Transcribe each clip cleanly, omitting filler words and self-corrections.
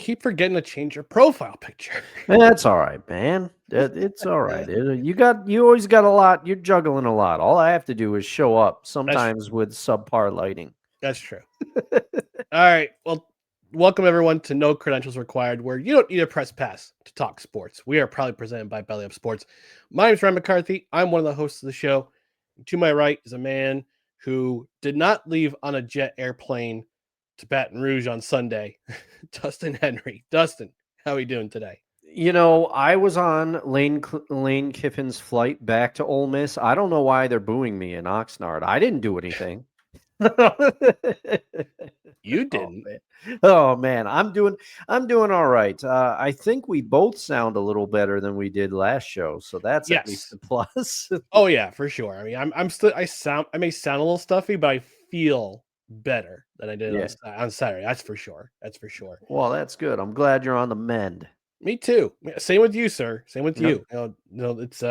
keep forgetting to change your profile picture. That's all right, man. It's all right. You always got a lot. You're juggling a lot. All I have to do is show up sometimes with subpar lighting. That's true. All right. Well, welcome everyone to No Credentials Required, where you don't need a press pass to talk sports. We are proudly presented by Belly Up Sports. My name is Ryan McCarthy. I'm one of the hosts of the show. To my right is a man who did not leave on a jet airplane to Baton Rouge on Sunday, Dustin Henry. Dustin, how are you doing today? I was on Lane Kiffin's flight back to Ole Miss. I don't know why they're booing me in Oxnard. I didn't do anything. You didn't. Oh man, I'm doing all right. I think we both sound a little better than we did last show, so that's at least a plus. Oh yeah, for sure. I mean, I may sound a little stuffy, but I feel better than I did on Saturday. That's for sure. Well, that's good. I'm glad you're on the mend. Me too. Same with you, sir. Same with you. It's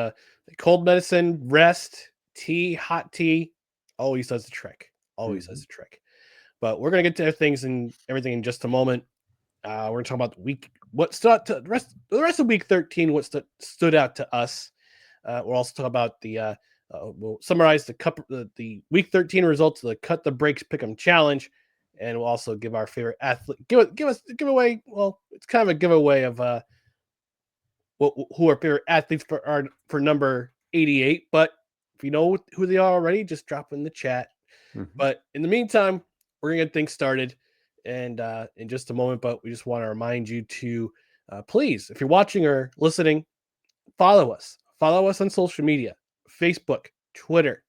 cold medicine, rest, tea, hot tea. Always does the trick. Does the trick. But we're gonna get to things and everything in just a moment. We're gonna talk about the week. What stood out to the rest of week 13? What stood out to us? We'll also talk about we'll summarize the week 13 results of the Cut the Breaks Pick'em Challenge, and we'll also give our favorite athlete. Give us a giveaway. Well, it's kind of a giveaway of who our favorite athletes for number 88. But if you know who they are already, just drop in the chat. Mm-hmm. But in the meantime, we're gonna get things started, and in just a moment. But we just want to remind you to please, if you're watching or listening, follow us. Follow us on social media: Facebook, Twitter,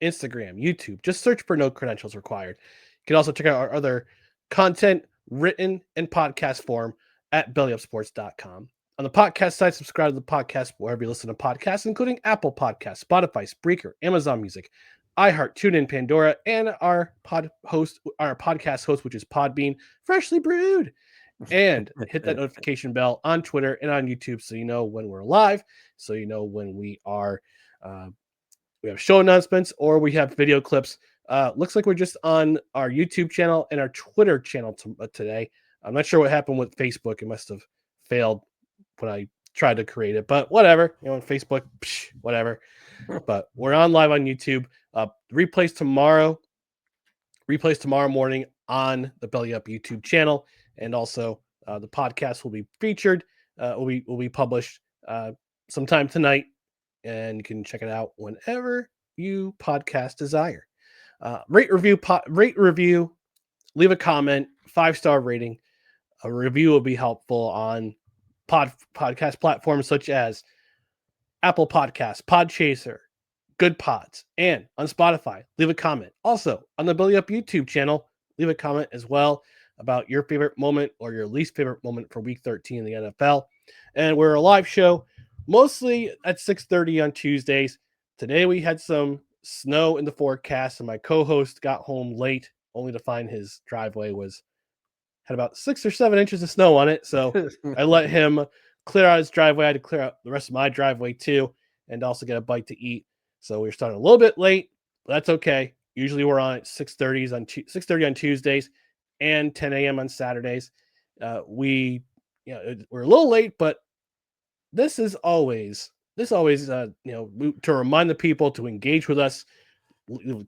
Instagram, YouTube. Just search for No Credentials Required. You can also check out our other content, written and podcast form at bellyupsports.com. On the podcast side, subscribe to the podcast wherever you listen to podcasts, including Apple Podcasts, Spotify, Spreaker, Amazon Music, iHeart, TuneIn, Pandora, and our podcast host, which is Podbean, Freshly Brewed. And hit that notification bell on Twitter and on YouTube so you know when we're live, so you know when we are we have show announcements or we have video clips. Looks like we're just on our YouTube channel and our Twitter channel today. I'm not sure what happened with Facebook. It must have failed when I tried to create it, but whatever. On Facebook, whatever. But we're on live on YouTube. Replays tomorrow morning on the Belly Up YouTube channel. And also, the podcast will be featured. Will be published sometime tonight, and you can check it out whenever you podcast desire. Rate, review, leave a comment, 5-star rating. A review will be helpful on podcast platforms such as Apple Podcasts, Podchaser, Good Pods, and on Spotify. Leave a comment. Also, on the Belly Up YouTube channel, leave a comment as well about your favorite moment or your least favorite moment for week 13 in the NFL. And we're a live show mostly at 6:30 on Tuesdays. Today we had some snow in the forecast, and my co-host got home late only to find his driveway had about 6 or 7 inches of snow on it. So I let him clear out his driveway. I had to clear out the rest of my driveway too, and also get a bite to eat. So we're starting a little bit late, but that's okay. Usually we're on at 6:30 on Tuesdays and 10 a.m. on Saturdays. We're a little late, but this is always to remind the people to engage with us.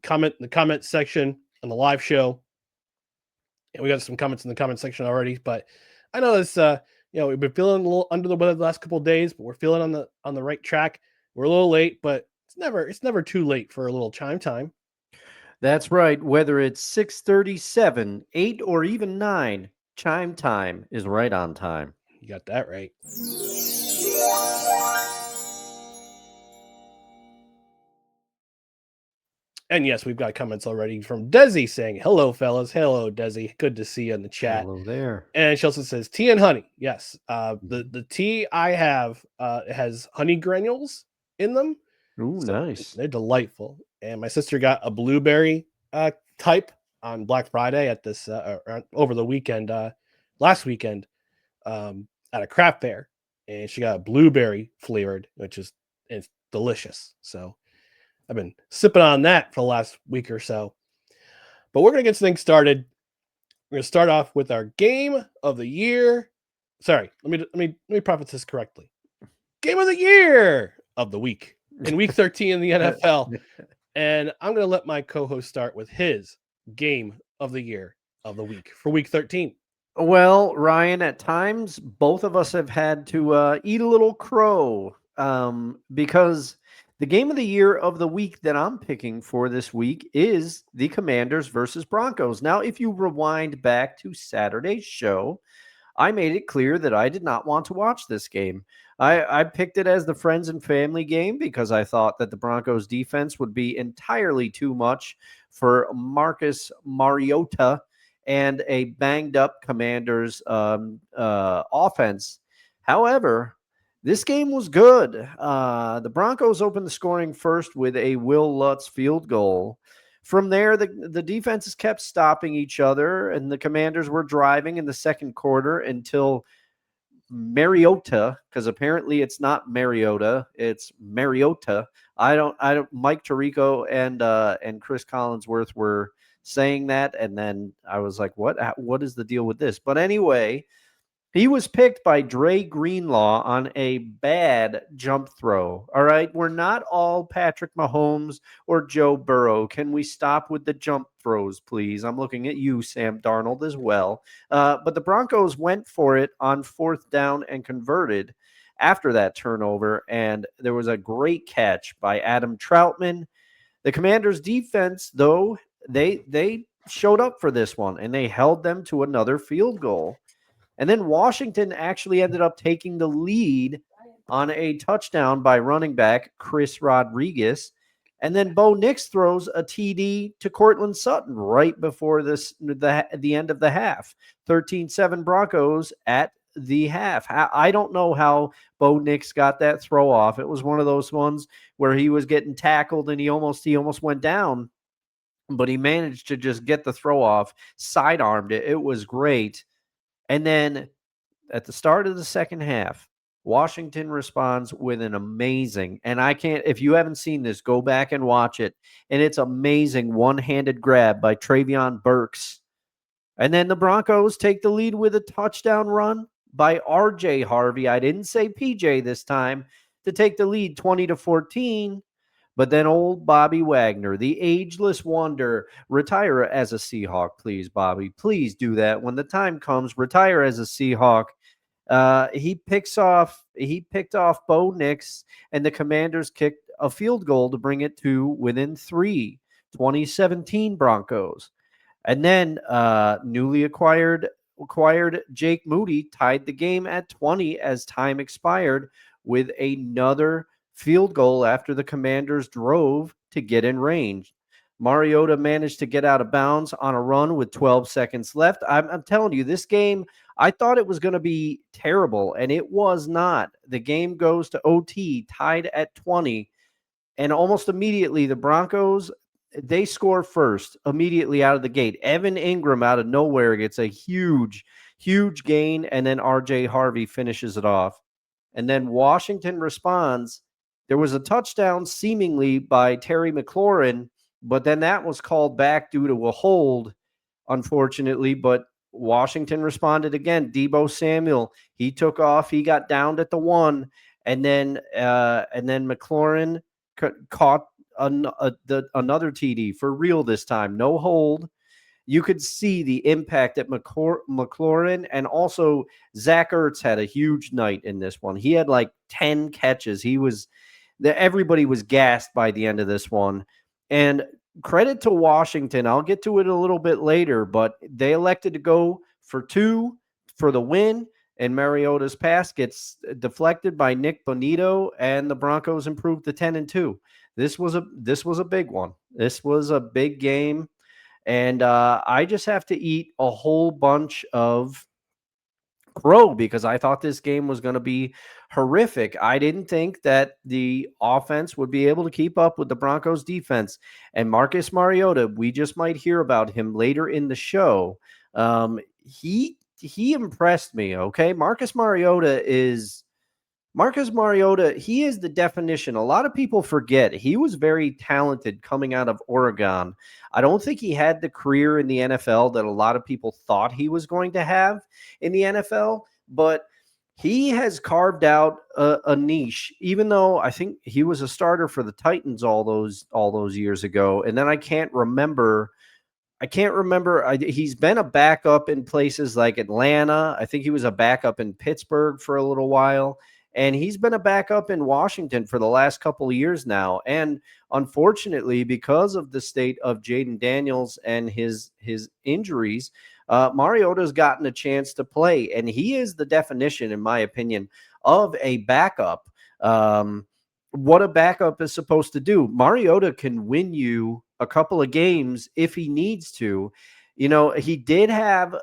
Comment in the comment section on the live show. And we got some comments in the comment section already, but I know this. We've been feeling a little under the weather the last couple of days, but we're feeling on the right track. We're a little late, but it's never too late for a little chime time. That's right. Whether it's 6:37, 8, or even 9, chime time is right on time. You got that right. And yes, we've got comments already from Desi saying, "Hello, fellas. Hello, Desi. Good to see you in the chat." Hello there. And she also says, "Tea and honey." Yes. The tea I have has honey granules in them. Ooh, so nice. They're delightful. And my sister got a blueberry type on Black Friday at this over the weekend, last weekend, at a craft fair, and she got a blueberry flavored, which is it's delicious. So I've been sipping on that for the last week or so. But we're gonna get things started. We're gonna start off with our game of the year Sorry, let me preface this correctly. Game of the year of the week in week 13 in the NFL. And I'm going to let my co-host start with his game of the year of the week for week 13. Well, Ryan, at times both of us have had to eat a little crow because the game of the year of the week that I'm picking for this week is the Commanders versus Broncos. Now, if you rewind back to Saturday's show, I made it clear that I did not want to watch this game. I picked it as the friends and family game because I thought that the Broncos defense would be entirely too much for Marcus Mariota and a banged up Commanders offense. However, this game was good. The Broncos opened the scoring first with a Will Lutz field goal. From there, the defenses kept stopping each other, and the Commanders were driving in the second quarter until Mariota, because apparently it's not Mariota, it's Mariota. I don't. Mike Tirico and Chris Collinsworth were saying that, and then I was like, what is the deal with this? But anyway, he was picked by Dre Greenlaw on a bad jump throw. All right. We're not all Patrick Mahomes or Joe Burrow. Can we stop with the jump throws, please? I'm looking at you, Sam Darnold, as well. But the Broncos went for it on fourth down and converted after that turnover. And there was a great catch by Adam Troutman. The Commanders' defense, though, they showed up for this one and they held them to another field goal. And then Washington actually ended up taking the lead on a touchdown by running back Chris Rodriguez. And then Bo Nix throws a TD to Cortland Sutton right before the end of the half. 13-7 Broncos at the half. I don't know how Bo Nix got that throw off. It was one of those ones where he was getting tackled and he almost went down, but he managed to just get the throw off, sidearmed it. It was great. And then at the start of the second half, Washington responds with an amazing, and if you haven't seen this, go back and watch it. And it's amazing one-handed grab by Travion Burks. And then the Broncos take the lead with a touchdown run by RJ Harvey. I didn't say PJ this time, to take the lead 20-14. But then old Bobby Wagner, the ageless wonder, retire as a Seahawk, please, Bobby. Please do that. When the time comes, retire as a Seahawk. He picked off Bo Nix, and the Commanders kicked a field goal to bring it to within 3, 2017 Broncos. And then newly acquired Jake Moody tied the game at 20 as time expired with another field goal after the Commanders drove to get in range. Mariota managed to get out of bounds on a run with 12 seconds left. I'm telling you, this game, I thought it was going to be terrible, and it was not. The game goes to OT, tied at 20, and almost immediately the Broncos, they score first immediately out of the gate. Evan Ingram out of nowhere gets a huge gain, and then RJ Harvey finishes it off. And then Washington responds. There was a touchdown seemingly by Terry McLaurin, but then that was called back due to a hold, unfortunately. But Washington responded again. Deebo Samuel, he took off. He got downed at the 1, and then McLaurin caught another TD for real this time. No hold. You could see the impact that McLaurin, and also Zach Ertz had a huge night in this one. He had like 10 catches. Everybody was gassed by the end of this one. And credit to Washington. I'll get to it a little bit later, but they elected to go for 2 for the win, and Mariota's pass gets deflected by Nick Bonito, and the Broncos improved to 10-2. This was a big one. This was a big game. And I just have to eat a whole bunch of crow because I thought this game was going to be horrific. I didn't think that the offense would be able to keep up with the Broncos defense. And Marcus Mariota, we just might hear about him later in the show. He impressed me, okay? Marcus Mariota, he is the definition. A lot of people forget he was very talented coming out of Oregon. I don't think he had the career in the NFL that a lot of people thought he was going to have in the NFL, but he has carved out a niche, even though I think he was a starter for the Titans all those years ago. And then I can't remember. He's been a backup in places like Atlanta. I think he was a backup in Pittsburgh for a little while. And he's been a backup in Washington for the last couple of years now. And unfortunately, because of the state of Jaden Daniels and his injuries, Mariota's gotten a chance to play. And he is the definition, in my opinion, of a backup. What a backup is supposed to do. Mariota can win you a couple of games if he needs to. You know, he did have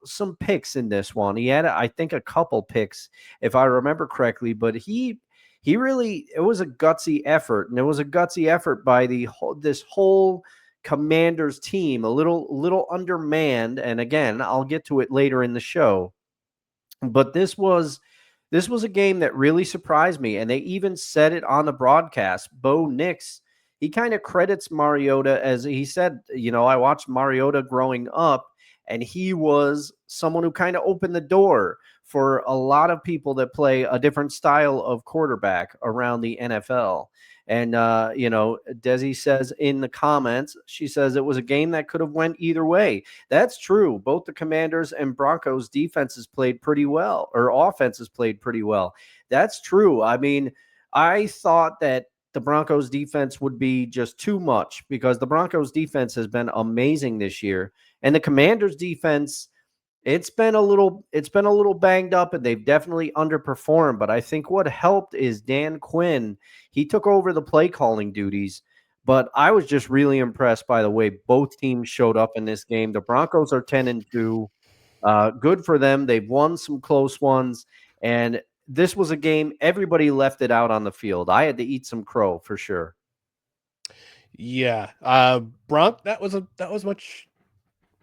some picks in this one. He had, I think, a couple picks, if I remember correctly, but he really, it was a gutsy effort, and it was a gutsy effort by this whole Commanders team, a little undermanned. And again, I'll get to it later in the show. But this was a game that really surprised me, and they even said it on the broadcast. Bo Nix, he kind of credits Mariota, as he said, you know, I watched Mariota growing up, and he was someone who kind of opened the door for a lot of people that play a different style of quarterback around the NFL. And, you know, Desi says in the comments, she says it was a game that could have went either way. That's true. Both the Commanders and Broncos defenses played pretty well, or offenses played pretty well. That's true. I mean, I thought that the Broncos defense would be just too much, because the Broncos defense has been amazing this year. And the Commanders defense, it's been a little banged up, and they've definitely underperformed. But I think what helped is Dan Quinn. He took over the play calling duties. But I was just really impressed by the way both teams showed up in this game. The Broncos are 10-2. Good for them. They've won some close ones. And this was a game everybody left it out on the field. I had to eat some crow for sure. Yeah. That was much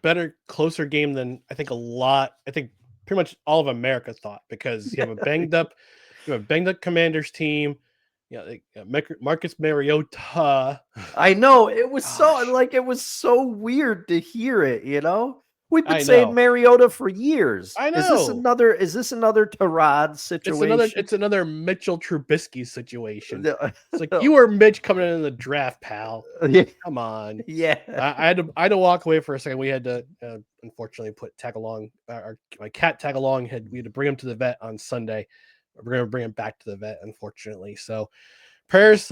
better, closer game than I think pretty much all of America thought, because you have a banged up Commanders team. You know, Marcus Mariota. I know, it was it was so weird to hear it, you know? We've been saying Mariota for years. I know. Is this another Tyrod situation? It's another Mitchell Trubisky situation. It's like, you were Mitch coming in the draft, pal. Yeah. Come on. Yeah. I had to walk away for a second. We had to unfortunately put Tagalong, my cat Tagalong, we had to bring him to the vet on Sunday. We're going to bring him back to the vet, unfortunately. So prayers,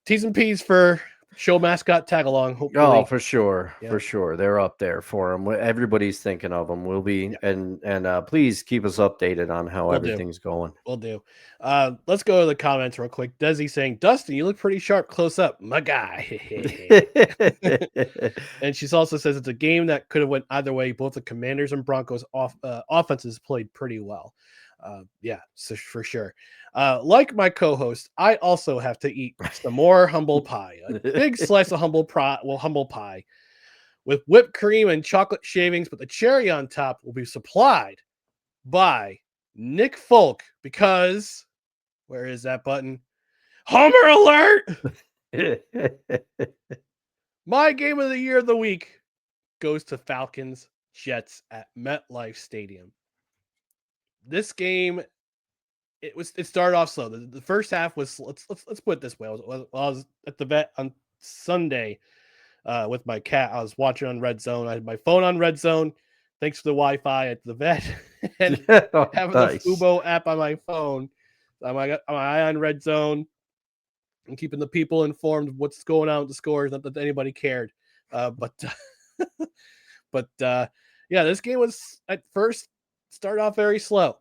T's and P's for show mascot Tagalong. Hopefully. Oh, for sure. Yeah. For sure. They're up there for him. Everybody's thinking of them. We'll be, and please keep us updated on how everything's going. We'll do. Let's go to the comments real quick. Desi saying, Dustin, you look pretty sharp close up, my guy. And she also says it's a game that could have went either way. Both the Commanders and Broncos offenses played pretty well. Yeah, so for sure. Like my co-host, I also have to eat some more humble pie. A big slice of humble pie with whipped cream and chocolate shavings, but the cherry on top will be supplied by Nick Folk, because where is that button? Homer alert! My game of the year of the week goes to Falcons Jets at MetLife Stadium. This game, it started off slow. The first half was, let's put it this way. I was at the vet on Sunday with my cat. I was watching on Red Zone. I had my phone on Red Zone. Thanks for the Wi-Fi at the vet, and having the Fubo app on my phone. I'm my eye on Red Zone and keeping the people informed of what's going on with the scores. Not that anybody cared, but yeah, this game was at first started off very slow.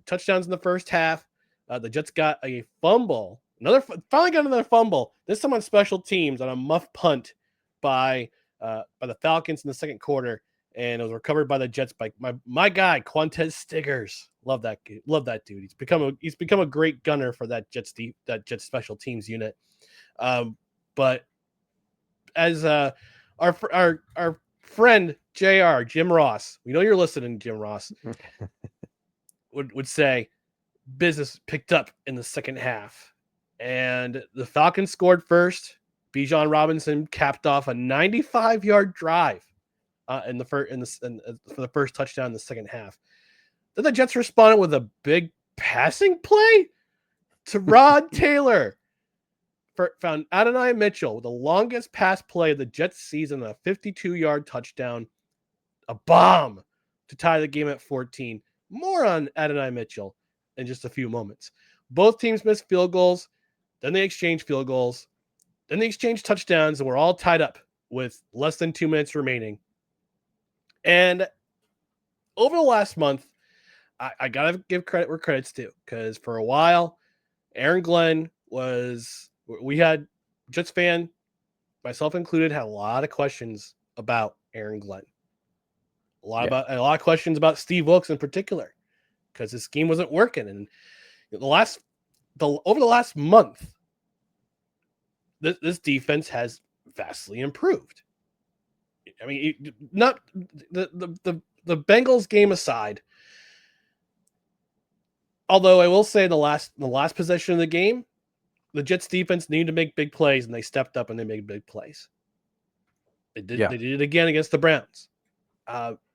Touchdowns in the first half. The Jets got a fumble. Finally got another fumble. This time on special teams on a muff punt by the Falcons in the second quarter, and it was recovered by the Jets by my guy Quantez Stiggers. Love that dude. He's become a great gunner for that Jets special teams unit. But as our friend JR, Jim Ross, we know you're listening, Jim Ross, would say, business picked up in the second half, and the Falcons scored first. Bijan Robinson capped off a 95-yard drive in the first for the first touchdown in the second half. Then the Jets responded with a big passing play to Rod Taylor. Found Adonai Mitchell with the longest pass play of the Jets season, a 52-yard touchdown, a bomb to tie the game at 14. More on Adonai Mitchell in just a few moments. Both teams missed field goals. Then they exchanged field goals. Then they exchanged touchdowns, and we're all tied up with less than 2 minutes remaining. And over the last month, I got to give credit where credit's due, because for a while, Aaron Glenn we had Jets fan, myself included, had a lot of questions about Aaron Glenn. A lot of questions about Steve Wilkes in particular, because his scheme wasn't working. And over the last month, this defense has vastly improved. I mean, not the Bengals game aside. Although I will say the last possession of the game, the Jets defense needed to make big plays, and they stepped up and they made big plays. They did it again against the Browns.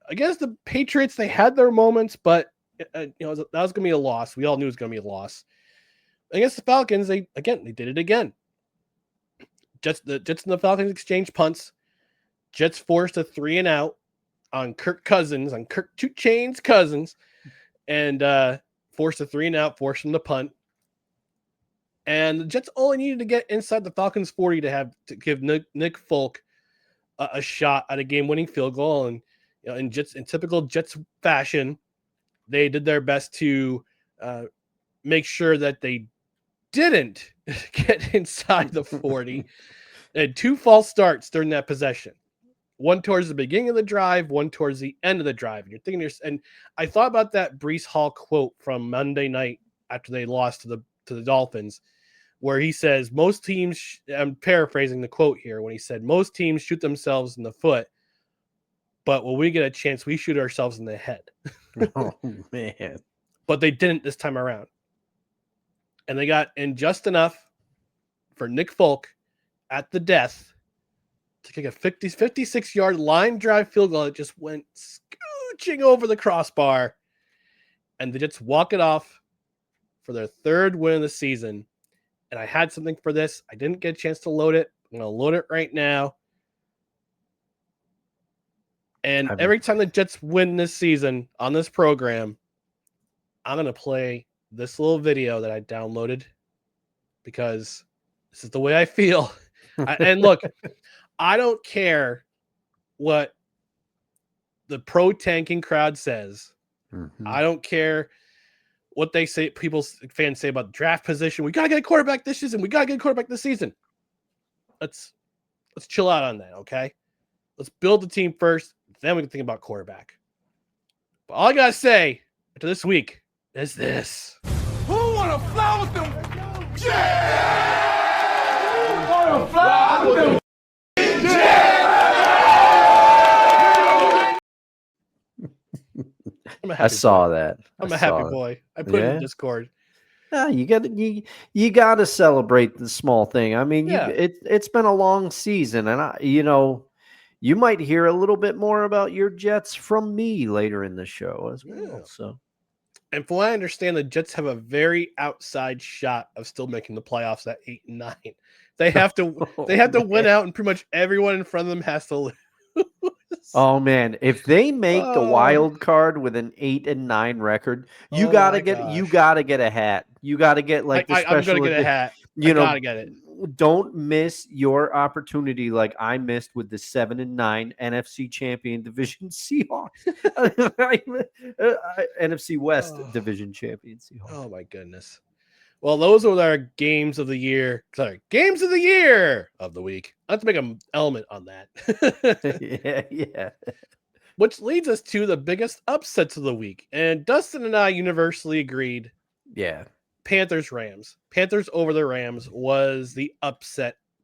Against the Patriots, they had their moments, but that was going to be a loss. We all knew it was going to be a loss. Against the Falcons, they did it again. The Jets and the Falcons exchanged punts. Jets forced a 3-and-out on Kirk Two Chainz Cousins, and forced a 3-and-out, forced him to punt. And the Jets only needed to get inside the Falcons 40 to give Nick Folk a shot at a game-winning field goal. And in typical Jets fashion, they did their best to make sure that they didn't get inside the 40. They had 2 false starts during that possession. One towards the beginning of the drive, one towards the end of the drive. And you're thinking, and I thought about that Breece Hall quote from Monday night after they lost to the Dolphins, where he says, most teams, I'm paraphrasing the quote here, when he said, most teams shoot themselves in the foot, but when we get a chance, we shoot ourselves in the head. Oh, man. But they didn't this time around. And they got in just enough for Nick Folk at the death to kick a 56-yard line drive field goal that just went scooching over the crossbar. And the Jets walk it off for their 3rd win of the season. And I had something for this. I didn't get a chance to load it. I'm going to load it right now. And every time the Jets win this season on this program, I'm going to play this little video that I downloaded, because this is the way I feel. And look, I don't care what the pro-tanking crowd says. Mm-hmm. I don't care what they say, fans say about the draft position. We got to get a quarterback this season. We got to get a quarterback this season. Let's chill out on that, okay? Let's build the team first, then we can think about quarterback. But all I got to say to this week is this. Who want to fly with them? Yeah! Who want to fly with them? I saw that. I'm a happy boy. I put it in Discord. Yeah, you gotta celebrate the small thing. I mean, it's been a long season, and you might hear a little bit more about your Jets from me later in the show as well. Yeah. So, and from what I understand, the Jets have a very outside shot of still making the playoffs at 8 and 9. They have to win out, and pretty much everyone in front of them has to lose. Oh man, if they make the wild card with an 8 and 9 record, you gotta get a hat. You gotta get the special. I'm gonna get a hat. I gotta get it. Don't miss your opportunity like I missed with the 7 and 9 NFC champion division Seahawks. NFC West division champion Seahawks. Oh my goodness. Well, those are our games of the year. Sorry, games of the year of the week. I have to make an element on that. yeah. Which leads us to the biggest upsets of the week. And Dustin and I universally agreed. Yeah. Panthers Rams. Panthers over the Rams was the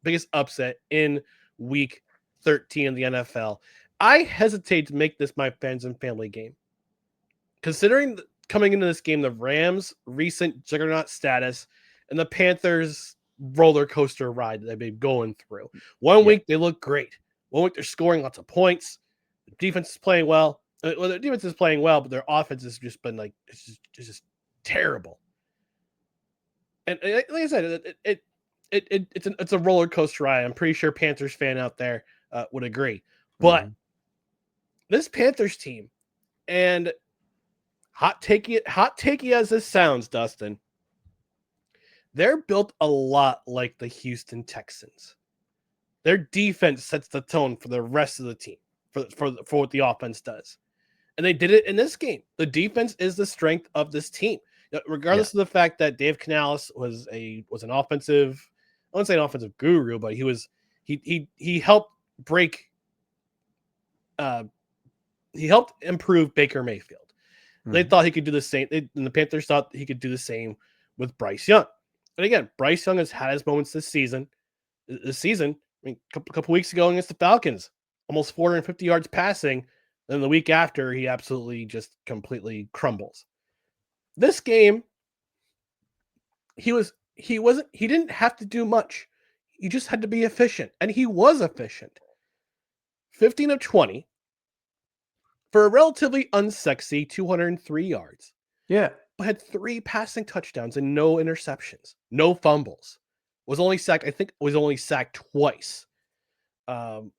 biggest upset in week 13 of the NFL. I hesitate to make this my fans and family game. Considering coming into this game, the Rams' recent juggernaut status and the Panthers' roller coaster ride that they've been going through. One week they look great. One week they're scoring lots of points. Defense is playing well. Well, their defense is playing well, but their offense has just been like it's just terrible. And like I said, it's a roller coaster ride. I'm pretty sure Panthers fan out there would agree. But this Panthers team, and hot takey as this sounds, Dustin, they're built a lot like the Houston Texans. Their defense sets the tone for the rest of the team for what the offense does. And they did it in this game. The defense is the strength of this team. Regardless of the fact that Dave Canales was an offensive, I wouldn't say an offensive guru, but he helped break he helped improve Baker Mayfield. They thought he could do the same. And the Panthers thought he could do the same with Bryce Young. And again, Bryce Young has had his moments this season. I mean, a couple weeks ago against the Falcons, almost 450 yards passing. Then the week after, he absolutely just completely crumbles. This game, he didn't have to do much. He just had to be efficient, and he was efficient. 15 of 20 for a relatively unsexy 203 yards. Yeah. But had 3 passing touchdowns and no interceptions, no fumbles. Was only sacked twice. I'll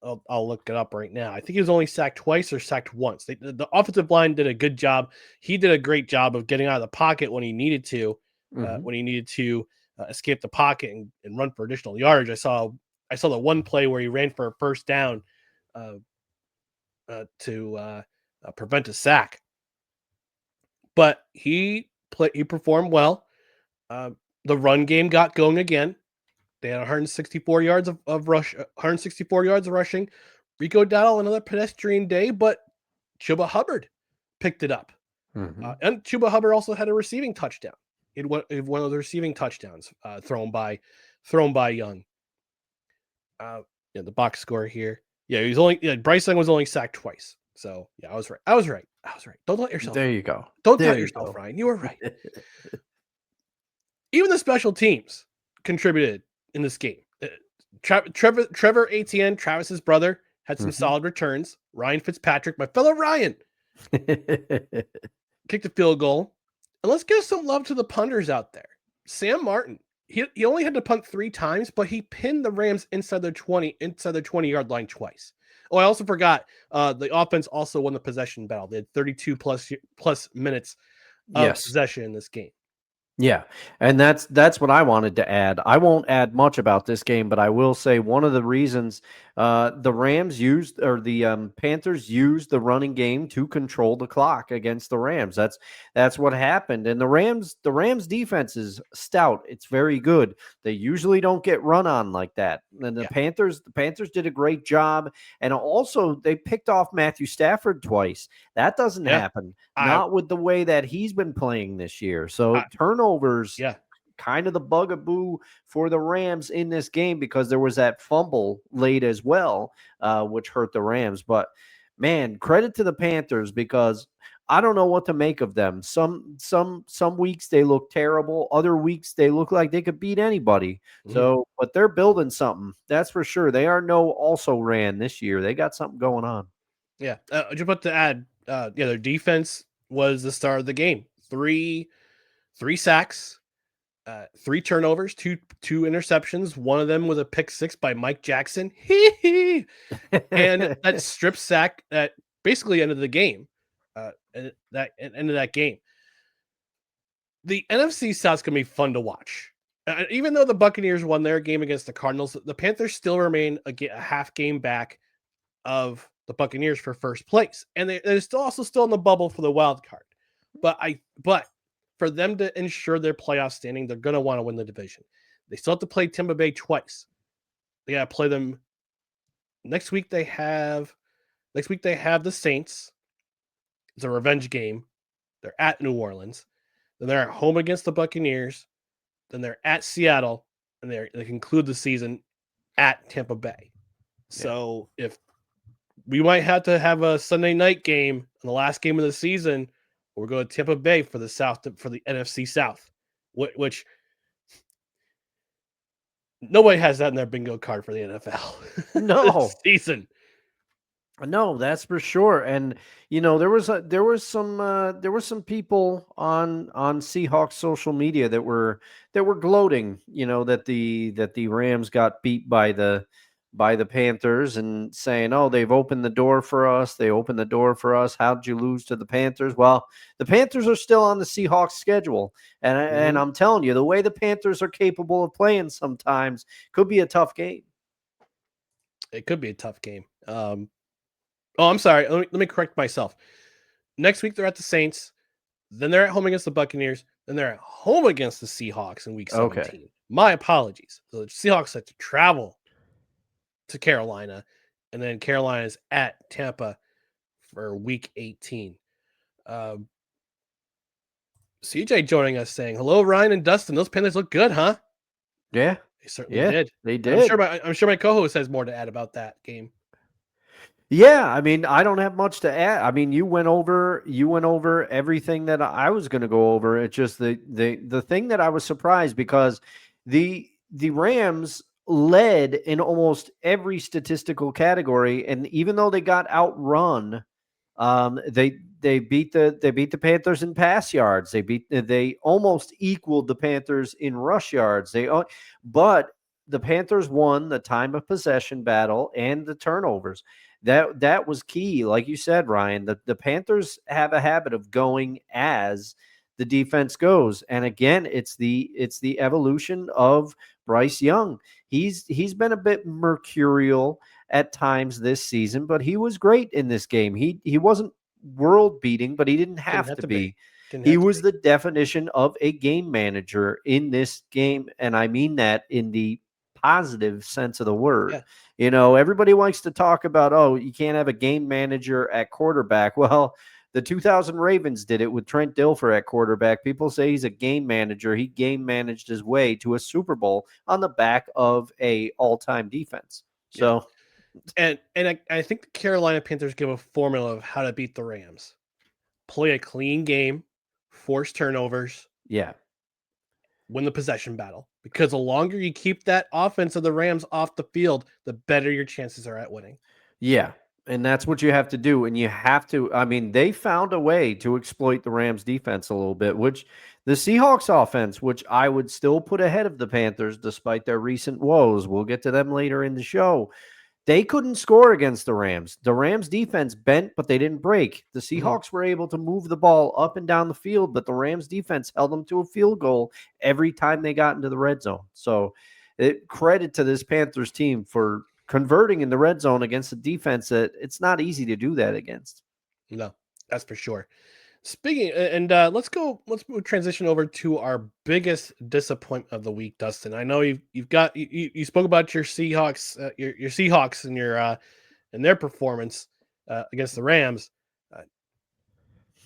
look it up right now. I think he was only sacked twice or sacked once. The offensive line did a good job. He did a great job of getting out of the pocket when he needed to, escape the pocket and run for additional yardage. I saw the one play where he ran for a first down to prevent a sack. But he performed well. The run game got going again. They had 164 yards of rushing. Rico Dowdle, another pedestrian day, but Chuba Hubbard picked it up. And Chuba Hubbard also had a receiving touchdown. It one of the receiving touchdowns thrown by Young. The box score here. Yeah, Bryce Young was only sacked twice. So yeah, I was right. Don't let yourself. There you go. Don't doubt yourself, Ryan. You were right. Even the special teams contributed in this game. Trevor Etienne, Travis's brother, had some solid returns. Ryan Fitzpatrick, my fellow Ryan, kicked a field goal. And let's give some love to the punters out there. Sam Martin, he only had to punt 3 times, but he pinned the Rams inside their 20-yard line twice. Oh, I also forgot the offense also won the possession battle. They had 32 plus minutes of possession in this game. Yeah, and that's what I wanted to add. I won't add much about this game, but I will say one of the reasons the Panthers used the running game to control the clock against the Rams. That's what happened. And the Rams defense is stout. It's very good. They usually don't get run on like that. And the Panthers did a great job. And also they picked off Matthew Stafford twice. That doesn't happen. Not with the way that he's been playing this year. So turnovers, kind of the bugaboo for the Rams in this game because there was that fumble late as well, which hurt the Rams. But man, credit to the Panthers because I don't know what to make of them. Some weeks they look terrible. Other weeks they look like they could beat anybody. So, but they're building something. That's for sure. They are no also ran this year. They got something going on. Yeah. Just about to add, their defense was the star of the game. 3 sacks, 3 turnovers, two interceptions. One of them was a pick 6 by Mike Jackson. And that strip sack that basically ended the game. Ended that game. The NFC South's gonna be fun to watch. Even though the Buccaneers won their game against the Cardinals, the Panthers still remain a half game back of the Buccaneers for first place, and they're still in the bubble for the wild card. But for them to ensure their playoff standing, they're going to want to win the division. They still have to play Tampa Bay twice. They got to play them next week. They have the Saints. It's a revenge game. They're at New Orleans. Then they're at home against the Buccaneers. Then they're at Seattle, and they conclude the season at Tampa Bay. So if we might have to have a Sunday night game, the last game of the season, we're going to Tampa Bay for the NFC South, which nobody has that in their bingo card for the NFL. No season. No, that's for sure. And there was some people on Seahawks social media that were gloating, that the Rams got beat by the Panthers and saying, "Oh, they've opened the door for us. They opened the door for us. How'd you lose to the Panthers?" Well, the Panthers are still on the Seahawks schedule, and Hmm. I'm telling you, the way the Panthers are capable of playing sometimes could be a tough game. It could be a tough game. Oh, I'm sorry. Let me correct myself. Next week they're at the Saints. Then they're at home against the Buccaneers. Then they're at home against the Seahawks in Week Okay. 17. My apologies. The Seahawks have to travel to Carolina, and then Carolina's at Tampa for Week 18. Um, CJ joining us saying, "Hello, Ryan and Dustin. Those Panthers look good, huh?" Yeah. They certainly Yeah, did. they And did. I'm sure my co-host has more to add about that game. Yeah, I mean, I don't have much to add. I mean, you went over everything that I was going to go over. It's just the thing that I was surprised because the Rams led in almost every statistical category, and even though they got outrun, they beat the Panthers in pass yards. They almost equaled the Panthers in rush yards. But the Panthers won the time of possession battle and the turnovers. That was key, like you said, Ryan. The Panthers have a habit of going as the defense goes, and again, it's the evolution of Bryce Young. He's been a bit mercurial at times this season, but he was great in this game. He wasn't world beating, but he didn't Didn't have have to to be. be. Didn't He have to was be. the definition of a game manager in this game, and I mean that in the positive sense of the word. Yeah. Everybody likes to talk about, oh, you can't have a game manager at quarterback. Well, the 2000 Ravens did it with Trent Dilfer at quarterback. People say he's a game manager. He game managed his way to a Super Bowl on the back of a all-time defense. Yeah. So, And I think the Carolina Panthers give a formula of how to beat the Rams. Play a clean game, force turnovers, yeah. win the possession battle. Because the longer you keep that offense of the Rams off the field, the better your chances are at winning. Yeah. And that's what you have to do. And you have to, I mean, they found a way to exploit the Rams defense a little bit, which the Seahawks offense, which I would still put ahead of the Panthers despite their recent woes. We'll get to them later in the show. They couldn't score against the Rams. The Rams defense bent, but they didn't break. The Mhm. Seahawks were able to move the ball up and down the field, but the Rams defense held them to a field goal every time they got into the red zone. So, credit to this Panthers team for converting in the red zone against a defense that it's not easy to do that against. No, that's for sure. Speaking and let's transition over to our biggest disappointment of the week, Dustin. I know you spoke about your Seahawks, your Seahawks and their performance against the Rams. Uh,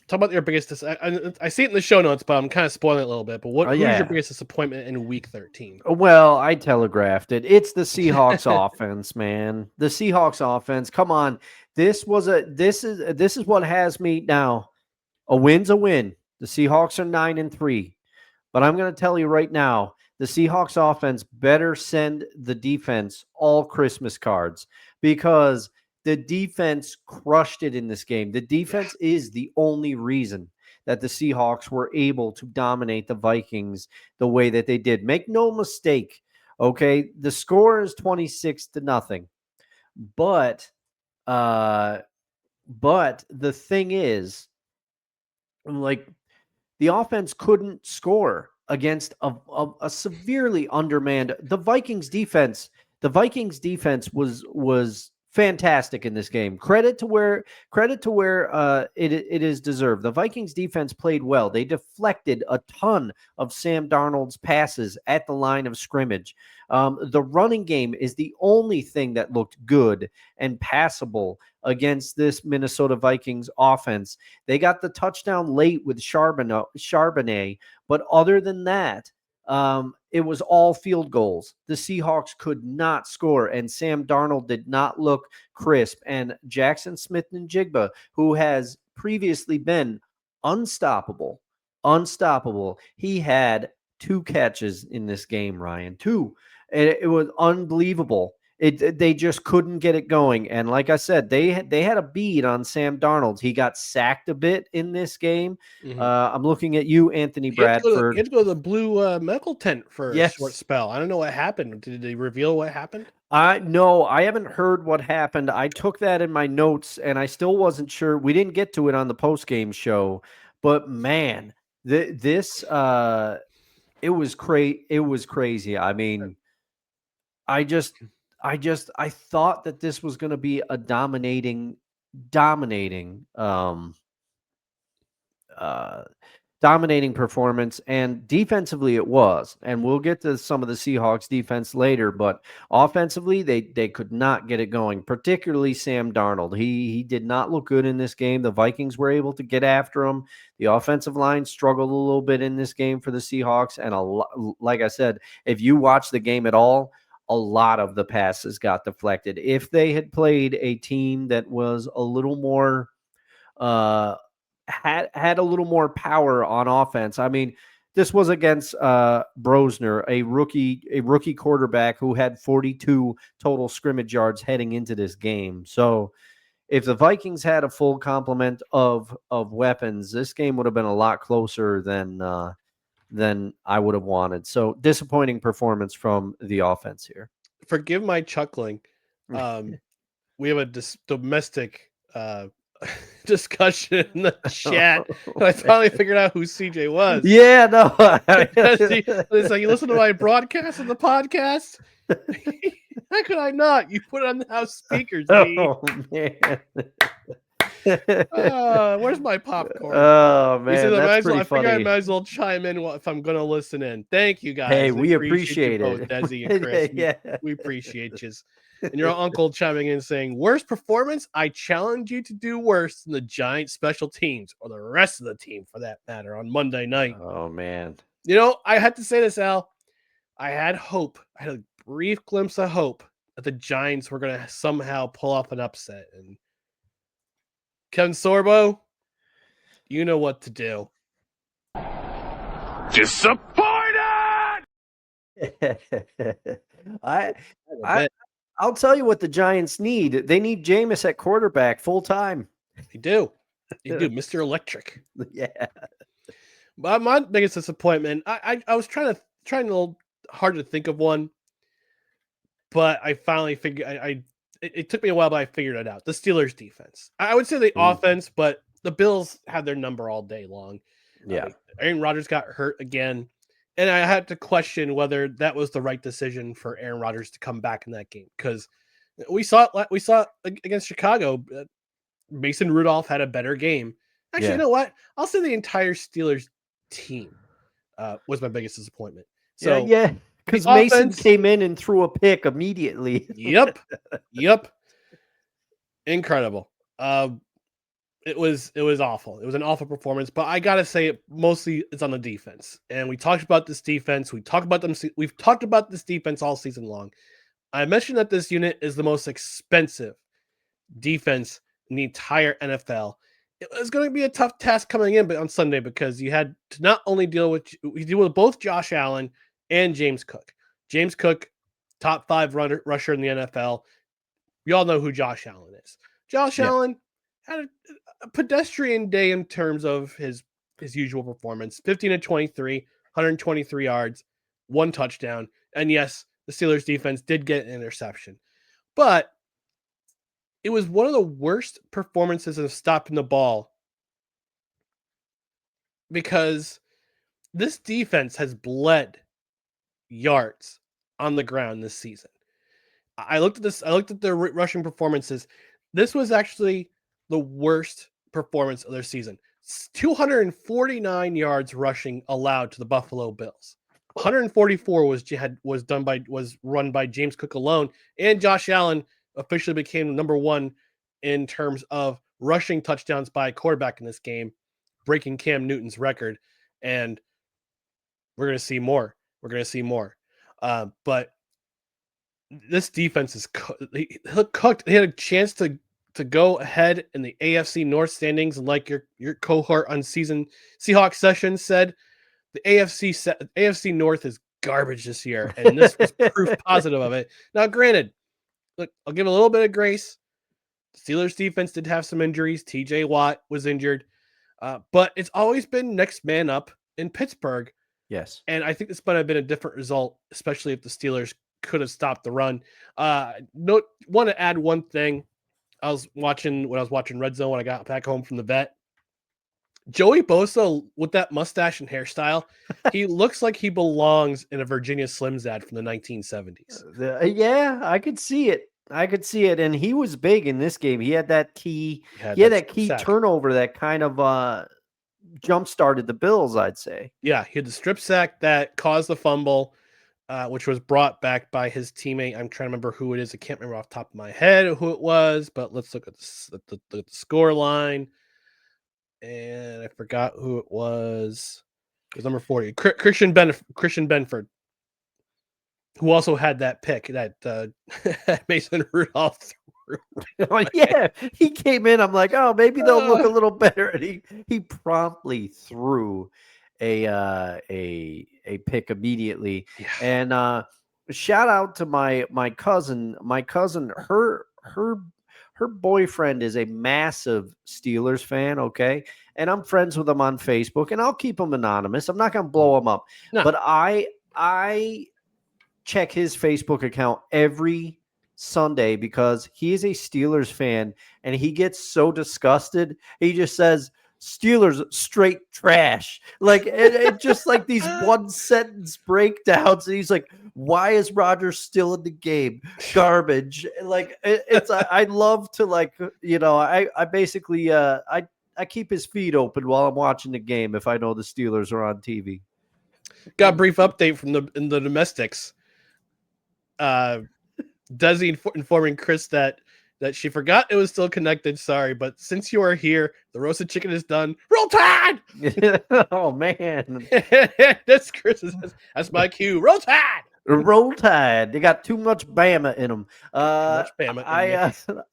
Talk about your biggest. I see it in the show notes, but I'm kind of spoiling it a little bit. But Oh who's your yeah. biggest disappointment in Week 13? Well, I telegraphed it. It's the Seahawks offense, man. The Seahawks offense. Come on. This is what has me now. A win's a win. The Seahawks are 9-3. But I'm going to tell you right now, the Seahawks offense better send the defense all Christmas cards because the defense crushed it in this game. The Yeah, defense is the only reason that the Seahawks were able to dominate the Vikings the way that they did. Make no mistake, okay? The score is 26-0. But uh but the thing is, like, the offense couldn't score against a severely undermanned the Vikings defense was fantastic in this game. Credit to where it is deserved. The Vikings defense played well. They deflected a ton of Sam Darnold's passes at the line of scrimmage. The running game is the only thing that looked good and passable against this Minnesota Vikings offense. They got the touchdown late with Charbonnet, but other than that, it was all field goals. The Seahawks could not score, and Sam Darnold did not look crisp. And Jackson Smith and Jigba, who has previously been unstoppable. He had two catches in this game, Ryan. Two. It was unbelievable. They just couldn't get it going. And like I said, they had a bead on Sam Darnold. He got sacked a bit in this game. I'm looking at you, Anthony Bradford. He had to go to the blue medical tent for a short Yes. spell. I don't know what happened. Did they reveal what happened? No, I haven't heard what happened. I took that in my notes, and I still wasn't sure. We didn't get to it on the post-game show, but man, this it was crazy. I mean, I thought that this was going to be a dominating dominating performance, and defensively it was. And we'll get to some of the Seahawks defense later, but offensively they could not get it going, particularly Sam Darnold. He did not look good in this game. The Vikings were able to get after him. The offensive line struggled a little bit in this game for the Seahawks, and like I said, if you watch the game at all, a lot of the passes got deflected. If they had played a team that was a little more had a little more power on offense. I mean, this was against Brosner, a rookie quarterback who had 42 total scrimmage yards heading into this game. So if the Vikings had a full complement of weapons, this game would have been a lot closer than I would have wanted. So disappointing performance from the offense here. Forgive my chuckling. We have a domestic discussion in the chat. I finally figured out who CJ was. Yeah, no. It's like, you listen to my broadcast on the podcast? How could I not? You put it on the house speakers, D. Oh, man. Where's my popcorn? Oh, man, that's pretty funny. I figure I might as well chime in if I'm going to listen in. Thank you, guys. Hey, we appreciate you it. both, Desi and Chris. Yeah. We appreciate you. And your uncle chiming in saying, worst performance? I challenge you to do worse than the Giants special teams, or the rest of the team for that matter, on Monday night. Oh, man. You know, I had to say this, Al. I had hope. I had a brief glimpse of hope that the Giants were going to somehow pull off an upset. And Kevin Sorbo, you know what to do. Disappointed! I'll tell you what the Giants need. They need Jameis at quarterback full time. They do. They do, Mr. Electric. Yeah. But my biggest disappointment, I was trying a little hard to think of one, but I finally figured. It took me a while, but I figured it out. The Steelers' defense. I would say the offense, but the Bills had their number all day long. Yeah. Aaron Rodgers got hurt again, and I had to question whether that was the right decision for Aaron Rodgers to come back in that game, because we saw it against Chicago. Mason Rudolph had a better game. Actually, You know what? I'll say the entire Steelers team was my biggest disappointment. So yeah. Because Mason came in and threw a pick immediately. Yep. Incredible. It was awful. It was an awful performance, but I gotta say, mostly it's on the defense. And we talked about this defense. We've talked about this defense all season long. I mentioned that this unit is the most expensive defense in the entire NFL. It was going to be a tough task coming in, but on Sunday, because you had to not only deal with both Josh Allen and James Cook. James Cook, top 5 rusher in the NFL. We all know who Josh Allen is. Josh Allen had a pedestrian day in terms of his usual performance. 15-23, 123 yards, 1 touchdown. And yes, the Steelers defense did get an interception. But it was one of the worst performances of stopping the ball, because this defense has bled yards on the ground this season. I looked at their rushing performances. This was actually the worst performance of their season. 249 yards rushing allowed to the Buffalo Bills. 144 was run by James Cook alone, and Josh Allen officially became number 1 in terms of rushing touchdowns by a quarterback in this game, breaking Cam Newton's record. And we're going to see more. But this defense is cooked. They had a chance to go ahead in the AFC North standings, and like your cohort on season Seahawks session said, the AFC North is garbage this year, and this was proof positive of it. Now, granted, look, I'll give a little bit of grace. Steelers defense did have some injuries. TJ Watt was injured. But it's always been next man up in Pittsburgh. Yes. And I think this might have been a different result, especially if the Steelers could have stopped the run. Want to add one thing. When I was watching Red Zone when I got back home from the vet. Joey Bosa with that mustache and hairstyle, he looks like he belongs in a Virginia Slims ad from the 1970s. Yeah, I could see it. And he was big in this game. He had that key. He He had that key sack. turnover that kind of jump started the Bills, I'd say. Yeah, he had the strip sack that caused the fumble, which was brought back by his teammate. I'm trying to remember who it is. I can't remember off the top of my head who it was, but let's look at the score line. And I forgot who it was. It was number 40, Christian Benford, who also had that pick that Mason Rudolph threw. Oh, yeah, he came in. I'm like, oh, maybe they'll look a little better. And he promptly threw a pick immediately. Yeah. And shout out to my cousin. My cousin, her boyfriend is a massive Steelers fan. Okay, and I'm friends with him on Facebook, and I'll keep him anonymous. I'm not gonna blow him up, No. but I check his Facebook account every Sunday because he is a Steelers fan and he gets so disgusted. He just says, Steelers straight trash. Like it just like these one sentence breakdowns. And he's like, why is Rodgers still in the game? Garbage. Like it's I love to I basically I keep his feed open while I'm watching the game if I know the Steelers are on TV. Got a brief update from the domestics. Desi informing Chris that she forgot it was still connected. Sorry, but since you are here, the roasted chicken is done. Roll Tide! Oh man, that's Chris's. That's my cue. Roll Tide! Roll Tide. They got too much Bama in them. Much Bama.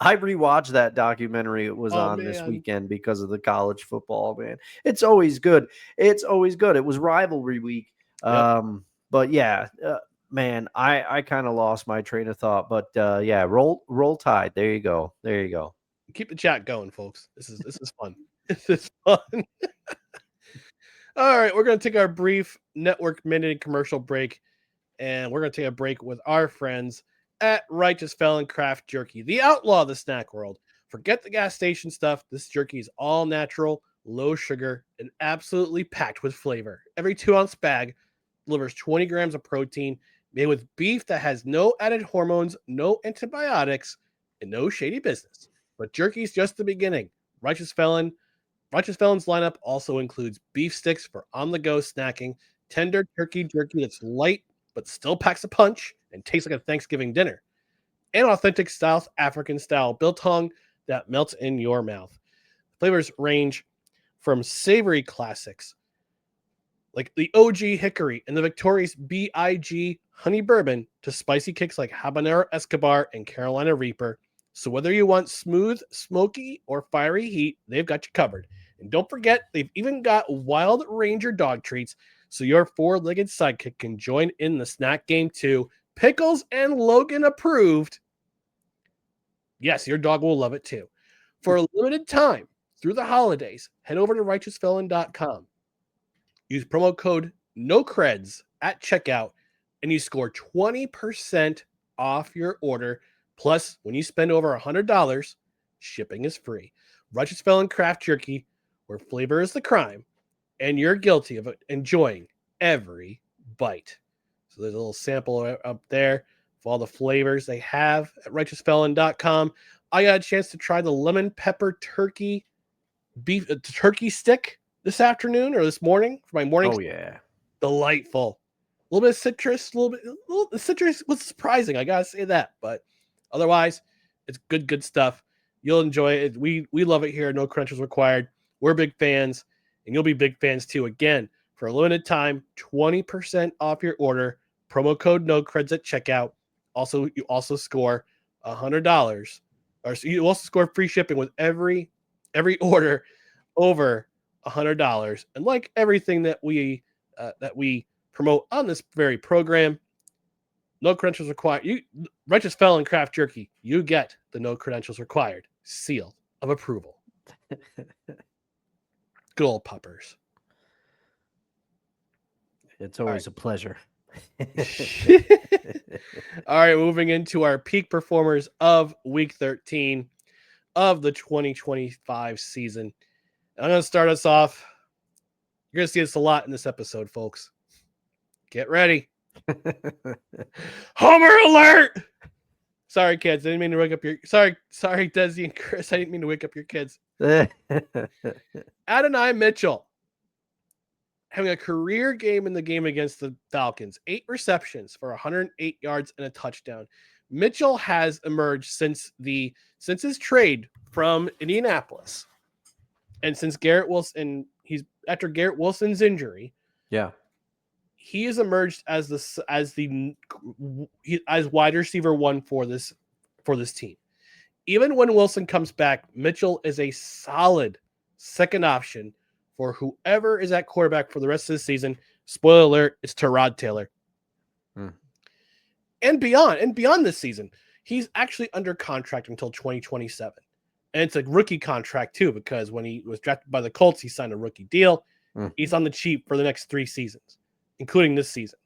I rewatched that documentary. It was on this weekend because of the college football. Man, it's always good. It was rivalry week. Yep. But yeah. Man, I kind of lost my train of thought, but yeah, roll Tide. There you go. Keep the chat going, folks. This is fun. This is fun. All right, we're going to take our brief network minute commercial break, and we're going to take a break with our friends at Righteous Felon Craft Jerky, the outlaw of the snack world. Forget the gas station stuff. This jerky is all natural, low sugar, and absolutely packed with flavor. Every 2-ounce bag delivers 20 grams of protein, made with beef that has no added hormones, no antibiotics, and no shady business. But jerky's just the beginning. Righteous Felon's lineup also includes beef sticks for on-the-go snacking, tender turkey jerky that's light but still packs a punch and tastes like a Thanksgiving dinner, and authentic South African-style biltong that melts in your mouth. Flavors range from savory classics like the OG Hickory and the victorious BIG Honey Bourbon to spicy kicks like Habanero Escobar and Carolina Reaper. So whether you want smooth, smoky, or fiery heat, they've got you covered. And don't forget, they've even got Wild Ranger dog treats, so your four-legged sidekick can join in the snack game too. Pickles and Logan approved. Yes, your dog will love it too. For a limited time through the holidays, head over to righteousfelon.com. Use promo code NOCREDS at checkout, and you score 20% off your order. Plus, when you spend over $100, shipping is free. Righteous Felon Craft Jerky, where flavor is the crime, and you're guilty of enjoying every bite. So there's a little sample up there of all the flavors they have at righteousfelon.com. I got a chance to try the lemon pepper turkey stick this afternoon or this morning for my morning. Oh yeah, delightful. A little bit of citrus, the citrus was surprising. I gotta say that, but otherwise, it's good stuff. You'll enjoy it. We love it here. No credentials required. We're big fans, and you'll be big fans too. Again, for a limited time, 20% off your order. Promo code NOCREDS at checkout. You also score $100, or you also score free shipping with every order over $100. And like everything that we promote on this very program, No credentials required. You righteous felon craft jerky. You get the no credentials required seal of approval. Good old puppers. It's always a pleasure. All right, moving into our peak performers of week 13 of the 2025 season. I'm going to start us off. You're going to see this a lot in this episode, folks. Get ready. Homer alert! Sorry, kids. I didn't mean to wake up your... Sorry, Desi and Chris. I didn't mean to wake up your kids. Adonai Mitchell having a career game in the game against the Falcons. 8 receptions for 108 yards and a touchdown. Mitchell has emerged since his trade from Indianapolis, and since Garrett Wilson, after Garrett Wilson's injury. Yeah, he has emerged as wide receiver 1 for this team. Even when Wilson comes back, Mitchell is a solid second option for whoever is at quarterback for the rest of the season. Spoiler alert, it's Tyrod Taylor. And beyond this season, he's actually under contract until 2027. And it's a rookie contract too, because when he was drafted by the Colts, he signed a rookie deal. He's on the cheap for the next 3 seasons, including this season.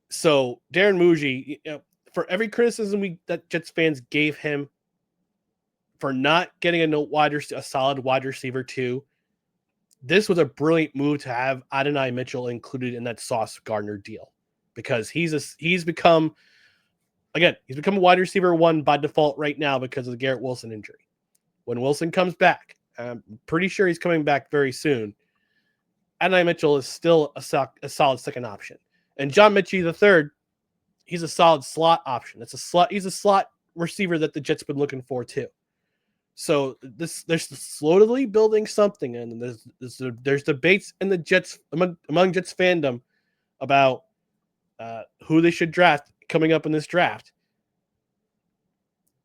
So Darren Muji, for every criticism that Jets fans gave him for not getting a solid wide receiver 2, this was a brilliant move to have Adonai Mitchell included in that Sauce Gardner deal, because he's become a wide receiver 1 by default right now because of the Garrett Wilson injury. When Wilson comes back, I'm pretty sure he's coming back very soon, Adonai Mitchell is still a solid second option. And John Mitchell III, he's a solid slot option. He's a slot receiver that the Jets been looking for too. So they're slowly building something, and there's debates in the Jets among Jets fandom about who they should draft coming up in this draft.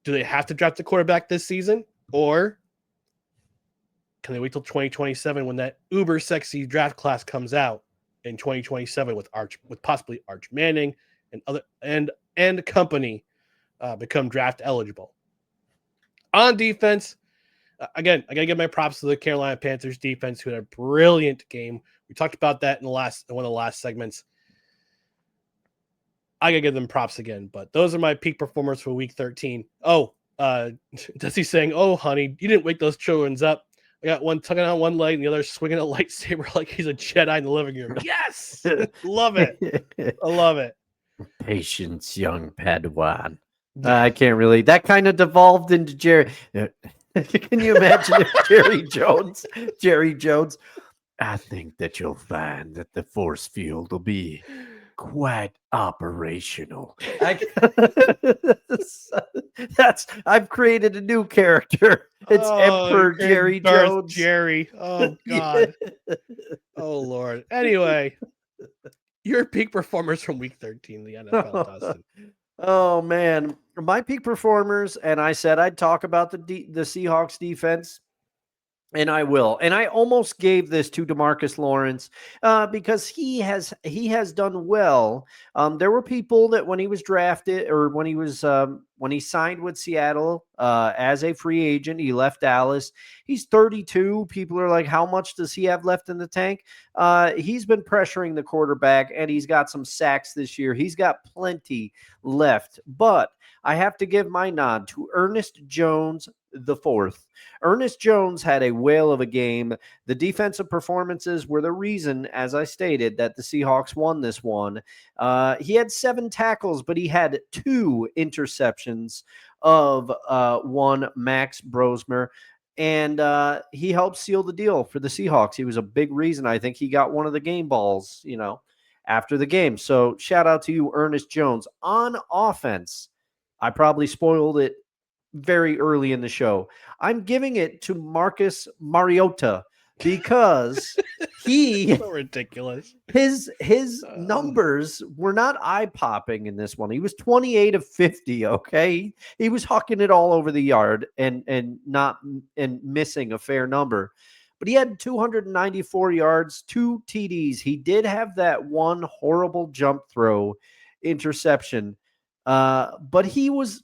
Do they have to draft a quarterback this season, or can they wait till 2027 when that uber sexy draft class comes out in 2027 with possibly Arch Manning and company become draft eligible? On defense, again, I got to give my props to the Carolina Panthers defense, who had a brilliant game. We talked about that in one of the last segments. I got to give them props again, but those are my peak performers for week 13. Dusty saying, "Oh, honey, you didn't wake those children up. I got one tugging on one leg and the other swinging a lightsaber like he's a Jedi in the living room." Yes! Love it. I love it. Patience, young Padawan. I can't really. That kind of devolved into Jerry. Can you imagine if Jerry Jones? I think that you'll find that the force field will be quite operational. I've created a new character. It's Emperor Jerry Jones. Jerry. Oh God. Oh Lord. Anyway, your peak performers from week 13, the NFL, Dustin. Oh man, my peak performers, and I said I'd talk about the Seahawks defense, and I will. And I almost gave this to DeMarcus Lawrence because he has done well. There were people that when he was drafted, or when he signed with Seattle as a free agent, he left Dallas. He's 32. People are like, how much does he have left in the tank? He's been pressuring the quarterback, and he's got some sacks this year. He's got plenty left. But I have to give my nod to Ernest Jones IV. Ernest Jones had a whale of a game. The defensive performances were the reason, as I stated, that the Seahawks won this one. He had 7 tackles, but he had 2 interceptions of one Max Brosmer. And he helped seal the deal for the Seahawks. He was a big reason. I think he got one of the game balls, after the game. So shout out to you, Ernest Jones. On offense, I probably spoiled it very early in the show. I'm giving it to Marcus Mariota because he so ridiculous. His numbers were not eye-popping in this one. He was 28 of 50, okay? He was hucking it all over the yard and missing a fair number. But he had 294 yards, 2 TDs. He did have that one horrible jump throw interception. But he was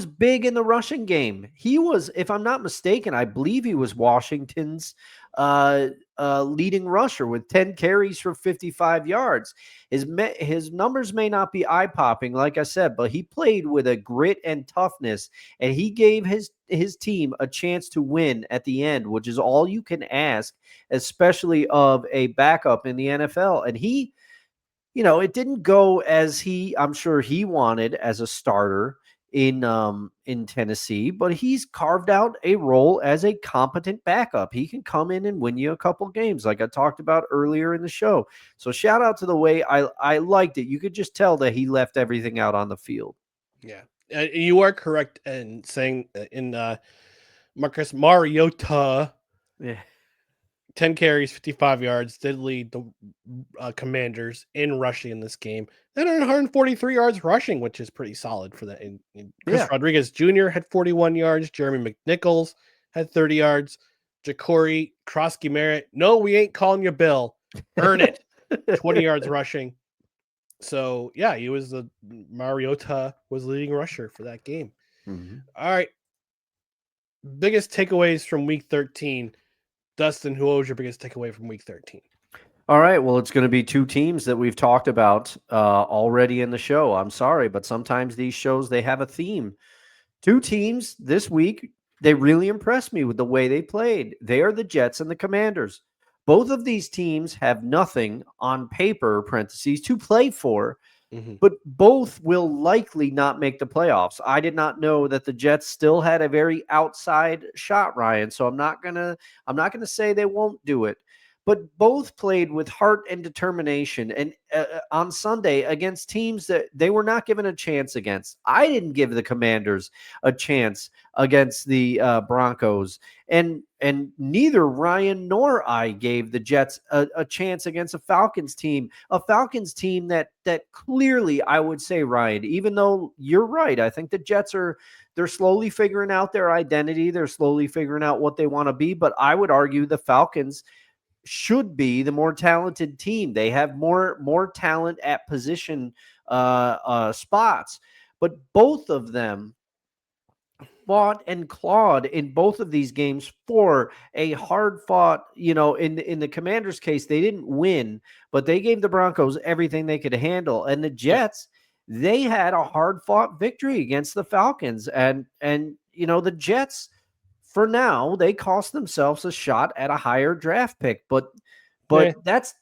big in the rushing game. He was, if I'm not mistaken, I believe he was Washington's leading rusher with 10 carries for 55 yards. His numbers may not be eye-popping, like I said, but he played with a grit and toughness, and he gave his team a chance to win at the end, which is all you can ask, especially of a backup in the NFL. And he, it didn't go as I'm sure he wanted as a starter in Tennessee, but he's carved out a role as a competent backup. He can come in and win you a couple games, like I talked about earlier in the show. So shout out to the way I liked it. You could just tell that he left everything out on the field. Yeah, you are correct in saying in Marcus Mariota, Yeah. 10 carries, 55 yards, did lead the Commanders in rushing in this game. Then 143 yards rushing, which is pretty solid for that. Chris Rodriguez Jr. had 41 yards. Jeremy McNichols had 30 yards. Ja'Cory Krosky-Merritt, no, we ain't calling you Bill. Earn it. 20 yards rushing. So, yeah, Mariota was leading rusher for that game. Mm-hmm. All right. Biggest takeaways from week 13. Dustin, who was your biggest takeaway from week 13? All right. Well, it's going to be two teams that we've talked about already in the show. I'm sorry, but sometimes these shows, they have a theme. Two teams this week, they really impressed me with the way they played. They are the Jets and the Commanders. Both of these teams have nothing on paper, parentheses, to play for, but both will likely not make the playoffs. I did not know that the Jets still had a very outside shot, Ryan. So I'm not gonna say they won't do it. But both played with heart and determination, and on Sunday against teams that they were not given a chance against. I didn't give the Commanders a chance against the Broncos, and neither Ryan nor I gave the Jets a chance against a Falcons team that clearly, I would say, Ryan, even though you're right, I think the Jets they're slowly figuring out their identity. They're slowly figuring out what they want to be, but I would argue the Falcons should be the more talented team. They have more talent at position spots, but both of them fought and clawed in both of these games for a hard fought, in the Commanders case, they didn't win, but they gave the Broncos everything they could handle. And the Jets, they had a hard fought victory against the Falcons. And the Jets, for now, they cost themselves a shot at a higher draft pick, but that's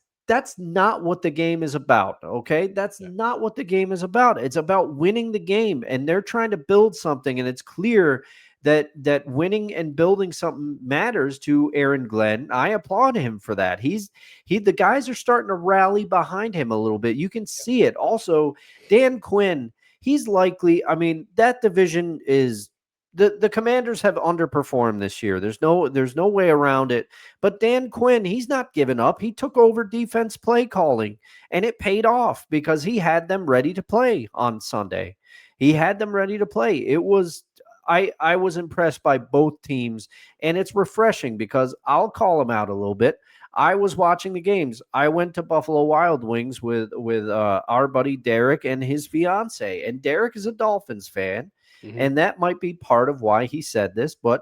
not what the game is about. Okay. That's not what the game is about. It's about winning the game, and they're trying to build something. And it's clear that winning and building something matters to Aaron Glenn. I applaud him for that. The guys are starting to rally behind him a little bit. You can see it. Also, Dan Quinn, he's likely, that division is, the Commanders have underperformed this year. There's no way around it. But Dan Quinn, he's not giving up. He took over defense play calling, and it paid off because he had them ready to play on Sunday. He had them ready to play. It was I was impressed by both teams, and it's refreshing because I'll call them out a little bit. I was watching the games. I went to Buffalo Wild Wings with our buddy Derek and his fiance, and Derek is a Dolphins fan. And that might be part of why he said this, but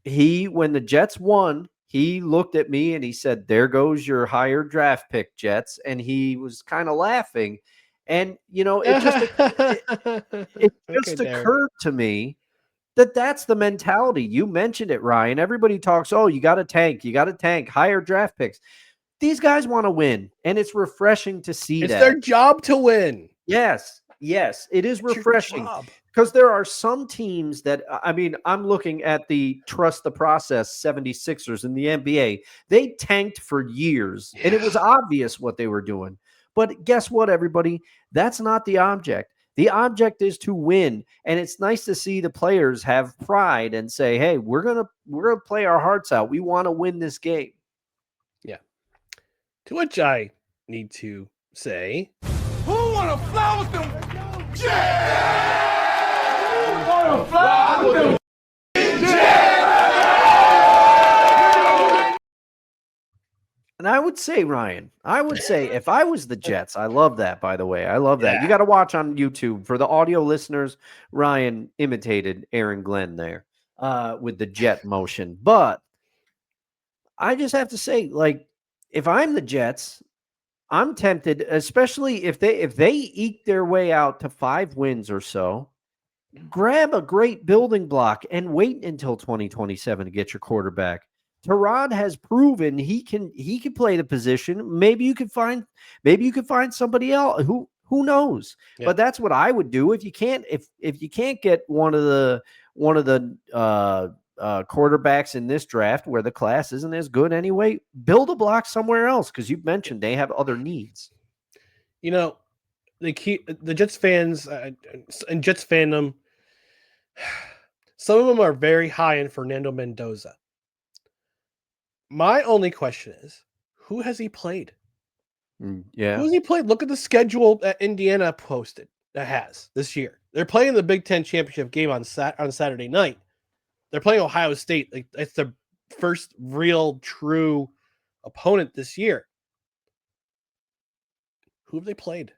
when the Jets won, he looked at me and he said, "There goes your higher draft pick, Jets." And he was kind of laughing. And, it just occurred to me that that's the mentality. You mentioned it, Ryan. Everybody talks, oh, you got to tank, higher draft picks. These guys want to win, and it's refreshing to see that. It's their job to win. Yes, it is refreshing. Because there are some teams that, I'm looking at the trust the process 76ers in the NBA. They tanked for years, and it was obvious what they were doing. But guess what, everybody? That's not the object. The object is to win, and it's nice to see the players have pride and say, hey, we're gonna play our hearts out. We want to win this game. Yeah. To which I need to say, who want to fly with them? Yeah! And I would say, Ryan, if I was the Jets, I love that, by the way. I love that. You Yeah. got to watch on YouTube. For the audio listeners, Ryan imitated Aaron Glenn there with the jet motion. But I just have to say, like, if I'm the Jets, I'm tempted, especially if they eke their way out to 5 wins or so. Grab a great building block and wait until 2027 to get your quarterback. Tyrod has proven he can play the position. Maybe you could find somebody else who knows. Yeah. But that's what I would do if you can't get one of the quarterbacks in this draft where the class isn't as good anyway. Build a block somewhere else because you've mentioned they have other needs. You know, the Jets fans and Jets fandom. Some of them are very high in Fernando Mendoza. My only question is, who has he played? Yeah. Who has he played? Look at the schedule that Indiana posted that has this year. They're playing the Big Ten championship game on Saturday night. They're playing Ohio State. Like, it's the first real, true opponent this year. Who have they played?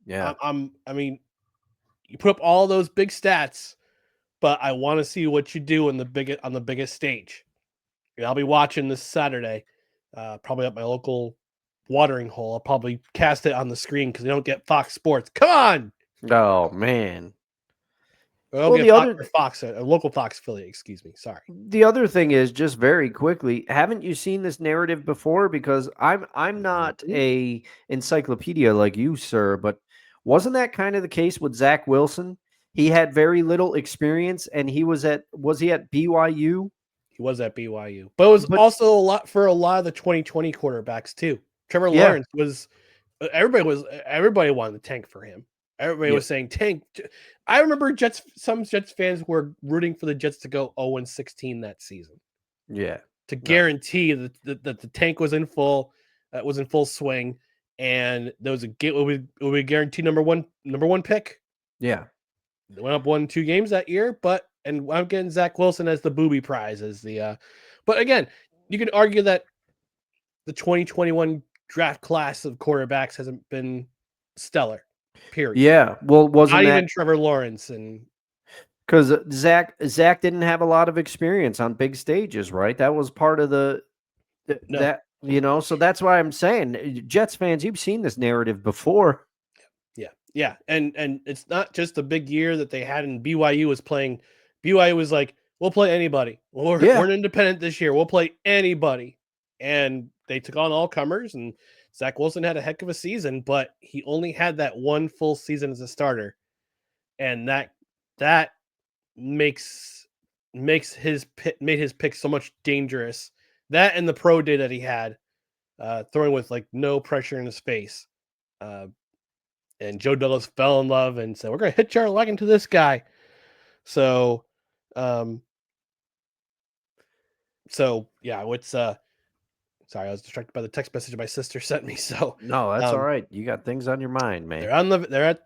Yeah. I mean, you put up all those big stats, but I want to see what you do on the biggest stage. And I'll be watching this Saturday, probably at my local watering hole. I'll probably cast it on the screen because they don't get Fox Sports. Come on! Oh man. Well, get Fox, a local Fox affiliate. Excuse me. Sorry. The other thing is, just very quickly, haven't you seen this narrative before? Because I'm not a encyclopedia like you, sir, but wasn't that kind of the case with Zach Wilson? He had very little experience, and was he at BYU? He was at BYU, but it was also a lot for a lot of the 2020 quarterbacks too. Trevor Lawrence was. Everybody wanted to tank for him. Everybody was saying tank. I remember some Jets fans were rooting for the Jets to go 0-16 that season. Yeah, to guarantee that the tank was in full swing, and there was we guaranteed number one pick. Yeah, they went up 1-2 games that year, and I'm getting Zach Wilson as the booby prize as the. But again, you can argue that the 2021 draft class of quarterbacks hasn't been stellar. Period. Yeah, well, wasn't even Trevor Lawrence, and because Zach didn't have a lot of experience on big stages, right? That was part of that, so that's why I'm saying, Jets fans, you've seen this narrative before. Yeah, and it's not just the big year that they had in BYU was playing. BYU was like, we'll play anybody. We're an independent this year. We'll play anybody, and they took on all comers, and Zach Wilson had a heck of a season, but he only had that one full season as a starter, and that made his pick so much dangerous. That and the pro day that he had, throwing with like no pressure in his face, and Joe Douglas fell in love and said, "We're going to hitch our wagon to this guy." So yeah, what's sorry, I was distracted by the text message my sister sent me. So no, that's all right. You got things on your mind, man.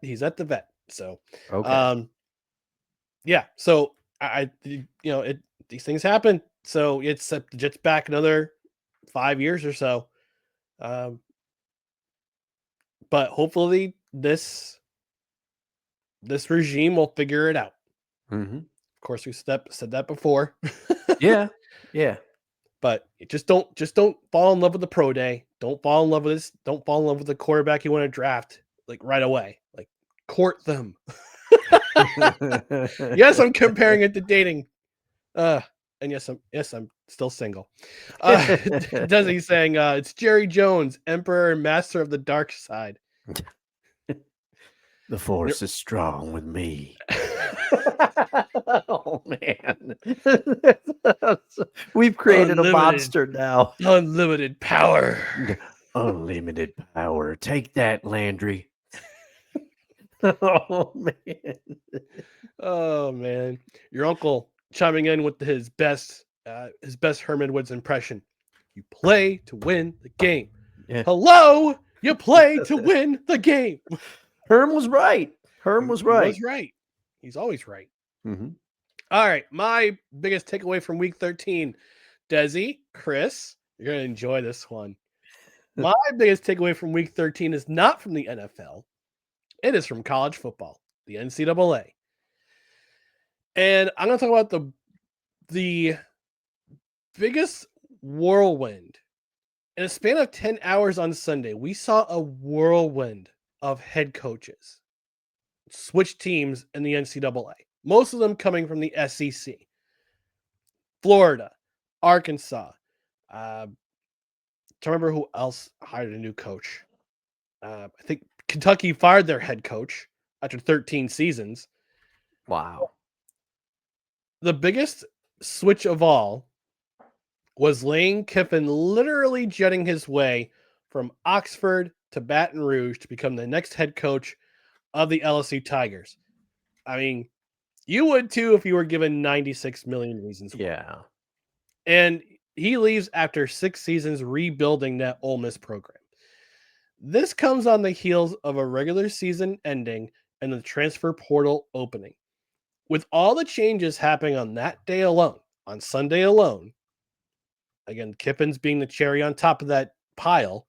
He's at the vet. So okay. Yeah. So these things happen. So it's the Jets back another 5 years or so. But hopefully this regime will figure it out. Mm-hmm. Of course, we said that before. Yeah. But just don't fall in love with the pro day. Don't fall in love with this. Don't fall in love with the quarterback you want to draft like right away. Like, court them. Yes, I'm comparing it to dating. And yes, I'm still single. Desi saying it's Jerry Jones, Emperor and Master of the Dark Side. The force is strong with me. Oh man. We've created a monster now. Unlimited power. Unlimited power. Take that, Landry. Oh man. Your uncle chiming in with his best Herman Woods impression. You play to win the game. Yeah. Hello, you play to win the game. Herm was right. He was right. He's always right. Mm-hmm. All right, my biggest takeaway from week 13, Desi, Chris, you're gonna enjoy this one. My biggest takeaway from week 13 is not from the NFL. It is from college football, the NCAA. And I'm going to talk about the biggest whirlwind. In a span of 10 hours on Sunday, we saw a whirlwind of head coaches switch teams in the NCAA. Most of them coming from the SEC. Florida, Arkansas. To remember who else hired a new coach. I think Kentucky fired their head coach after 13 seasons. Wow. The biggest switch of all was Lane Kiffin literally jetting his way from Oxford to Baton Rouge to become the next head coach of the LSU Tigers. I mean, you would too if you were given 96 million reasons. Yeah. And he leaves after 6 seasons rebuilding that Ole Miss program. This comes on the heels of a regular season ending and the transfer portal opening. With all the changes happening on that day alone, on Sunday alone, again, Kiffin's being the cherry on top of that pile,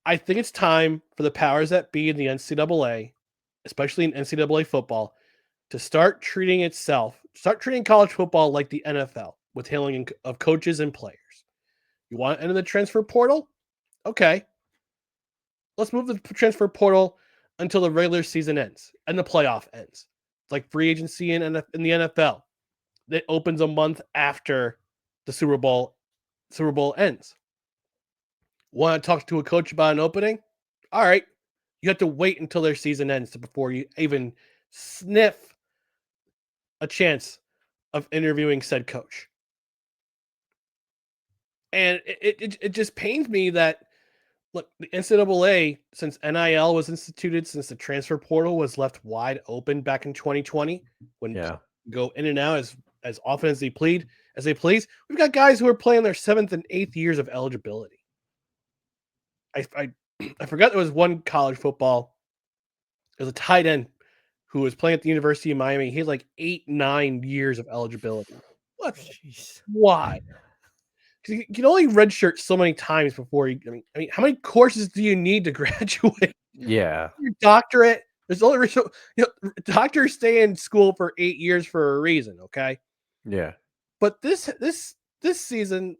I think it's time for the powers that be in the NCAA, especially in NCAA football, to start treating college football like the NFL with handling of coaches and players. You want to enter the transfer portal? Okay. Let's move the transfer portal until the regular season ends and the playoff ends. It's like free agency in the NFL. It opens a month after the Super Bowl ends. Want to talk to a coach about an opening? All right. You have to wait until their season ends before you even sniff a chance of interviewing said coach. And it just pains me that, look, the NCAA, since NIL was instituted, since the transfer portal was left wide open back in 2020, when people go in and out as often as they please, we've got guys who are playing their 7th and 8th years of eligibility. I forgot there was one college football. There was a tight end who was playing at the University of Miami. He had like 8-9 years of eligibility. What? Jeez. Why? Because you can only redshirt so many times before you. I mean, how many courses do you need to graduate? Yeah. Your doctorate. There's only doctors stay in school for 8 years for a reason. Okay. Yeah. But this season,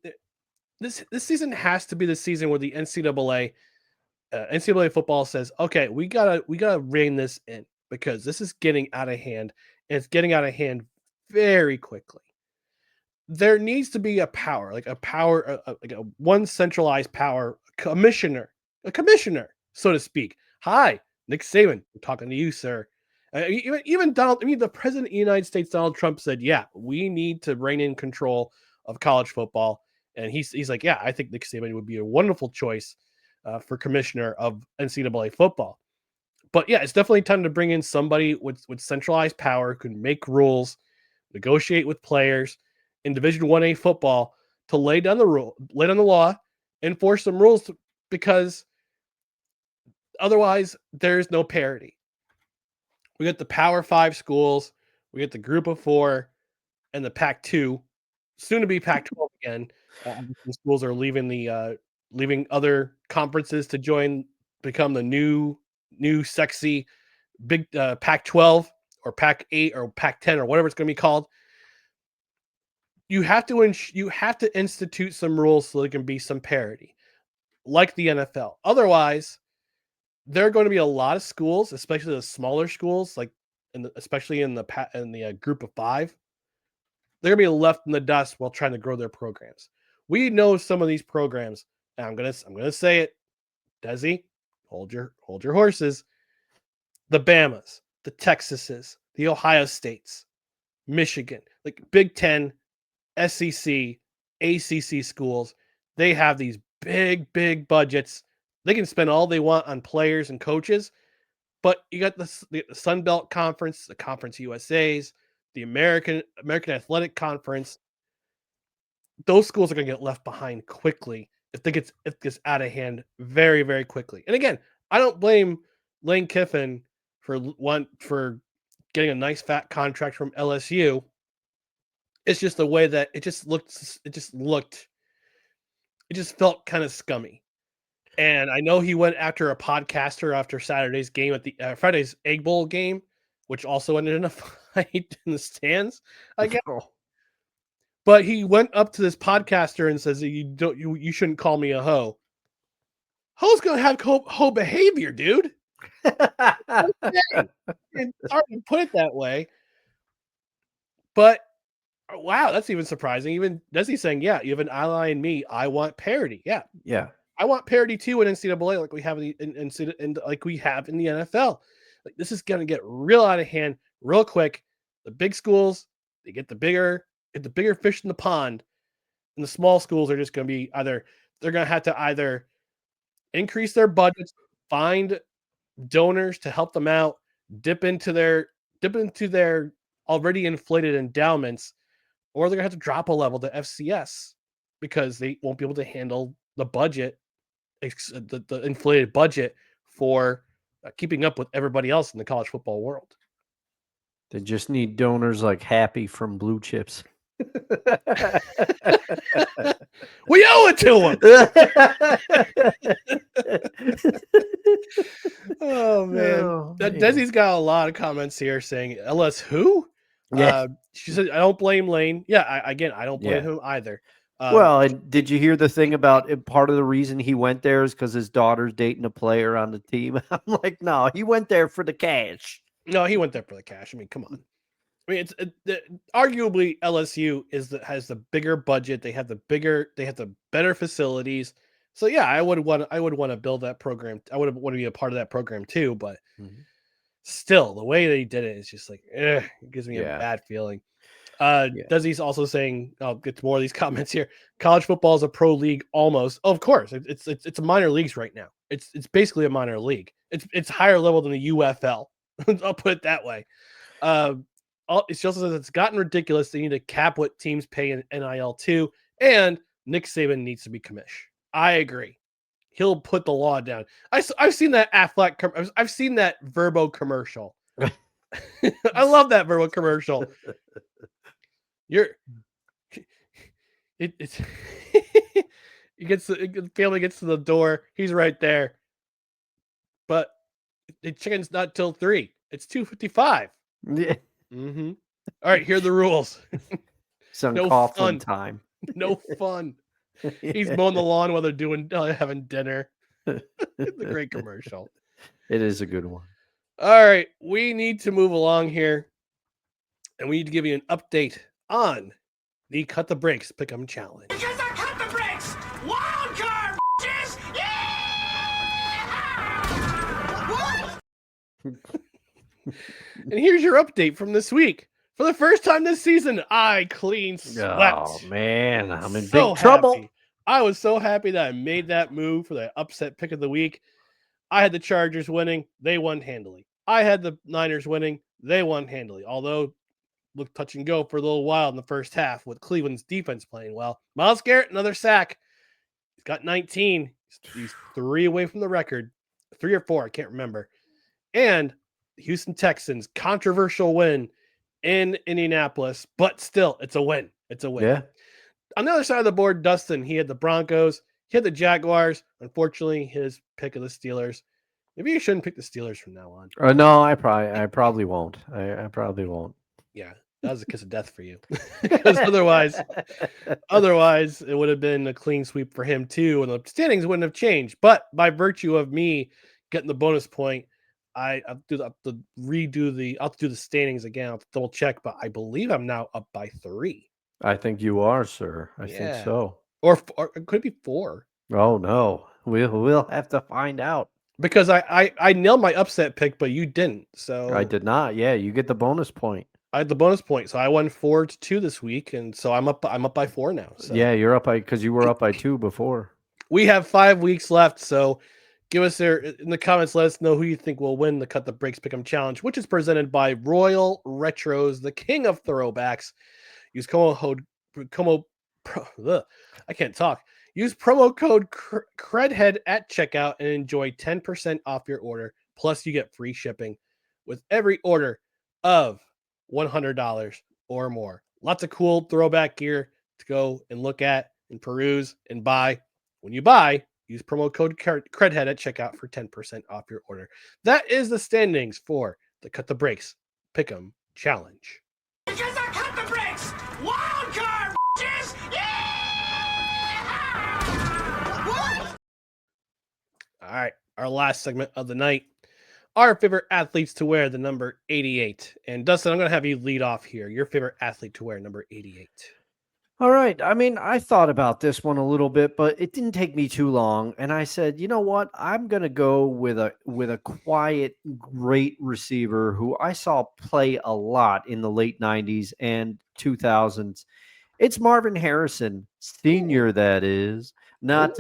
this season has to be the season where the NCAA football says, okay, we gotta rein this in because this is getting out of hand, and it's getting out of hand very quickly. There needs to be a power, like a one centralized power commissioner, so to speak. Hi, Nick Saban, I'm talking to you, sir. Even the president of the United States, Donald Trump, said, yeah, we need to rein in control of college football. And he's like, yeah, I think Nick Saban would be a wonderful choice for commissioner of NCAA football. But yeah, it's definitely time to bring in somebody with centralized power who can make rules, negotiate with players in Division 1A football to lay down the law, enforce some rules because otherwise there's no parity. We got the Power 5 schools, we get the Group of 4, and the Pac-2, soon to be Pac-12 again. Schools are leaving other conferences to become the new sexy big Pac-12 or Pac-8 or Pac-10 or whatever it's going to be called. You have to institute some rules so there can be some parity, like the NFL. Otherwise, there are going to be a lot of schools, especially the smaller schools, like especially in the Group of 5. They're going to be left in the dust while trying to grow their programs. We know some of these programs, and I'm gonna say it, Desi, hold your horses. The Bamas, the Texases, the Ohio States, Michigan, like Big Ten, SEC, ACC schools, they have these big budgets. They can spend all they want on players and coaches, but you got the Sun Belt Conference, the Conference USAs, the American Athletic Conference. Those schools are going to get left behind quickly if it gets out of hand very, very quickly. And again, I don't blame Lane Kiffin for getting a nice fat contract from LSU. It's just the way that it just looked it just felt kind of scummy. And I know he went after a podcaster after Saturday's game at the Friday's Egg Bowl game, which also ended in a fight in the stands, I guess. Oh. But he went up to this podcaster and says, you shouldn't call me a hoe. Ho's gonna have hoe behavior, dude. It's hard to put it that way. But wow, that's even surprising. Even Desi's saying, yeah, you have an ally in me. I want parity. Yeah. Yeah. I want parity too in NCAA, like we have like we have in the NFL. Like this is gonna get real out of hand real quick. The big schools, they get the bigger fish in the pond, and the small schools are just gonna be they're gonna have to either increase their budgets, find donors to help them out, dip into their already inflated endowments, or they're gonna have to drop a level to FCS because they won't be able to handle the budget, the inflated budget for keeping up with everybody else in the college football world. They just need donors like Happy from Blue Chips. We owe it to him. Oh man, Desi's got a lot of comments here saying LS who? Yeah. She said I don't blame Lane. Yeah, I don't blame him either. Well, and did you hear the thing about part of the reason he went there is because his daughter's dating a player on the team? I'm like, no, he went there for the cash. No, he went there for the cash. I mean, come on. I mean, arguably LSU has the bigger budget. They have the better facilities. So yeah, I would want to build that program. I would want to be a part of that program too. But still, the way they did it is just like, it gives me a bad feeling. Desi's also saying, I'll get to more of these comments here. College football is a pro league almost. Oh, of course, it's a minor leagues right now. It's basically a minor league. It's higher level than the UFL. I'll put it that way. It also says it's gotten ridiculous. They need to cap what teams pay in NIL too, and Nick Saban needs to be commish. I agree. He'll put the law down. I've seen that Aflac. I've seen that Verbo commercial. I love that Verbo commercial. It's the family gets to the door. He's right there, but the chicken's not till 3. It's 2:55. Yeah. Mm-hmm. All right, here are the rules. Some Coughlin time. No fun. He's mowing the lawn while they're having dinner. It's a great commercial. It is a good one. All right, we need to move along here, and we need to give you an update on the Cut the Brakes Pick'em Challenge. Because I cut the brakes! Wild card, bitches! Yeah! What? And here's your update from this week. For the first time this season, I clean swept. Oh man, I'm in So big trouble. happy. I was so happy that I made that move for the upset pick of the week. I had the Chargers winning. They won handily. I had the Niners winning. They won handily. Although looked touch and go for a little while in the first half with Cleveland's defense playing well. Myles Garrett, another sack. He's got 19. He's 3 away from the record. 3 or 4, I can't remember. And the Houston Texans, controversial win in Indianapolis, but still, it's a win. It's a win. Yeah. On the other side of the board, Dustin, he had the Broncos. He had the Jaguars. Unfortunately, his pick of the Steelers. Maybe you shouldn't pick the Steelers from now on. No, I probably won't. I probably won't. Yeah, that was a kiss of death for you. Because otherwise, it would have been a clean sweep for him too, and the standings wouldn't have changed. But by virtue of me getting the bonus point, I'll do the standings again. I'll have to double check, but I believe I'm now up by 3. I think you are, sir. I think so. Or it could be 4. Oh no, we'll have to find out. Because I nailed my upset pick, but you didn't. So I did not. Yeah, you get the bonus point. I had the bonus point, so I won 4-2 this week, and so I'm up by 4 now. So. Yeah, you're up by because you were up by 2 before. We have 5 weeks left, so give us in the comments. Let us know who you think will win the Cut the Brakes Pick'em Challenge, which is presented by Royal Retros, the king of throwbacks. Use I can't talk. Use promo code CREDHEAD at checkout and enjoy 10% off your order. Plus, you get free shipping with every order of $100 or more. Lots of cool throwback gear to go and look at and peruse and buy. When you buy, use promo code CREDHEAD at checkout for 10% off your order. That is the standings for the Cut the Brakes Pick'em Challenge. Because I cut the brakes! Wild card, bitches! Yeah! What? All right, our last segment of the night. Our favorite athletes to wear the number 88. And Dustin, I'm going to have you lead off here. Your favorite athlete to wear number 88. All right. I mean, I thought about this one a little bit, but it didn't take me too long. And I said, you know what? I'm gonna go with a quiet, great receiver who I saw play a lot in the late 90s and 2000s. It's Marvin Harrison, senior, that is, not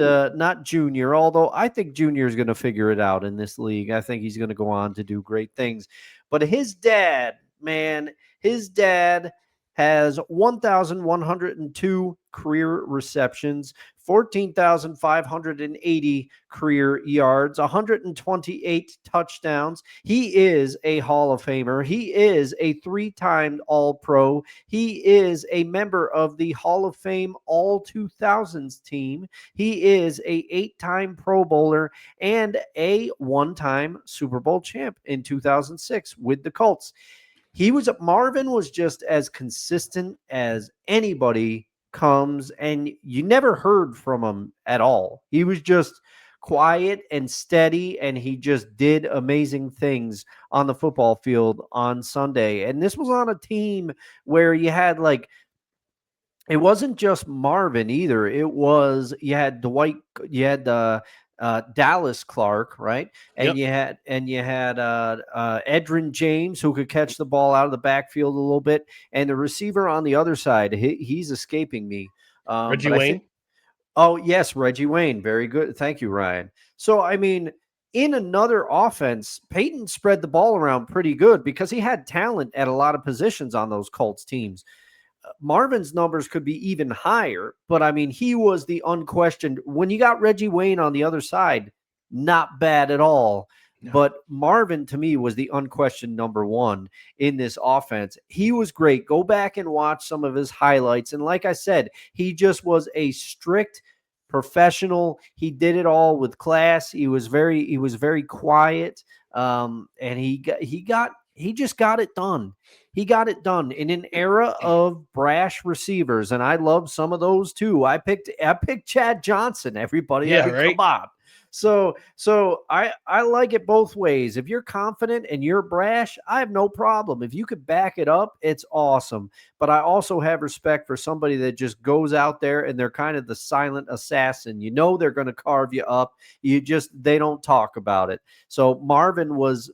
junior, although I think junior is gonna figure it out in this league. I think he's gonna go on to do great things. But his dad, man, his dad has 1,102 career receptions, 14,580 career yards, 128 touchdowns. He is a Hall of Famer. He is a 3-time All-Pro. He is a member of the Hall of Fame All-2000s team. He is a 8-time Pro Bowler and a 1-time Super Bowl champ in 2006 with the Colts. Marvin was just as consistent as anybody comes, and you never heard from him at all. He was just quiet and steady, and he just did amazing things on the football field on Sunday. And this was on a team where you had it wasn't just Marvin either. You had Dallas Clark, right? And Yep. you had Edrin James, who could catch the ball out of the backfield a little bit, and the receiver on the other side, he's escaping me. Reggie But Wayne. Oh yes, Reggie Wayne, very good. Thank you, Ryan. So I mean, in another offense, Peyton spread the ball around pretty good because he had talent at a lot of positions on those Colts teams. Marvin's numbers could be even higher, but I mean, he was the unquestioned. When you got Reggie Wayne on the other side, not bad at all. No. But Marvin, to me, was the unquestioned number one in this offense. He was great. Go back and watch some of his highlights. And like I said, he just was a strict professional. He did it all with class. He was very quiet. And he just got it done. He got it done in an era of brash receivers, and I love some of those too. I picked Chad Johnson. Everybody, Yeah, I mean, right? come on. So I like it both ways. If you're confident and you're brash, I have no problem. If you could back it up, it's awesome. But I also have respect for somebody that just goes out there and they're kind of the silent assassin. You know they're going to carve you up. They don't talk about it. So Marvin was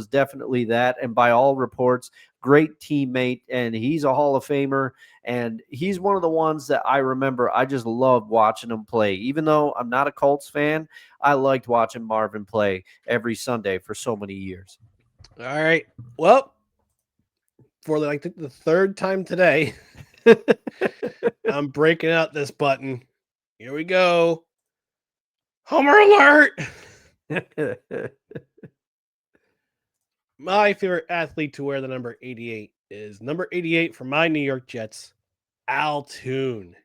definitely that, and by all reports, great teammate, and he's a Hall of Famer, and he's one of the ones that I remember. I just loved watching him play. Even though I'm not a Colts fan, I liked watching Marvin play every Sunday for so many years. All right. Well, for the third time today, I'm breaking out this button. Here we go. Homer alert! My favorite athlete to wear the number 88 is number 88 for my New York Jets, Toon.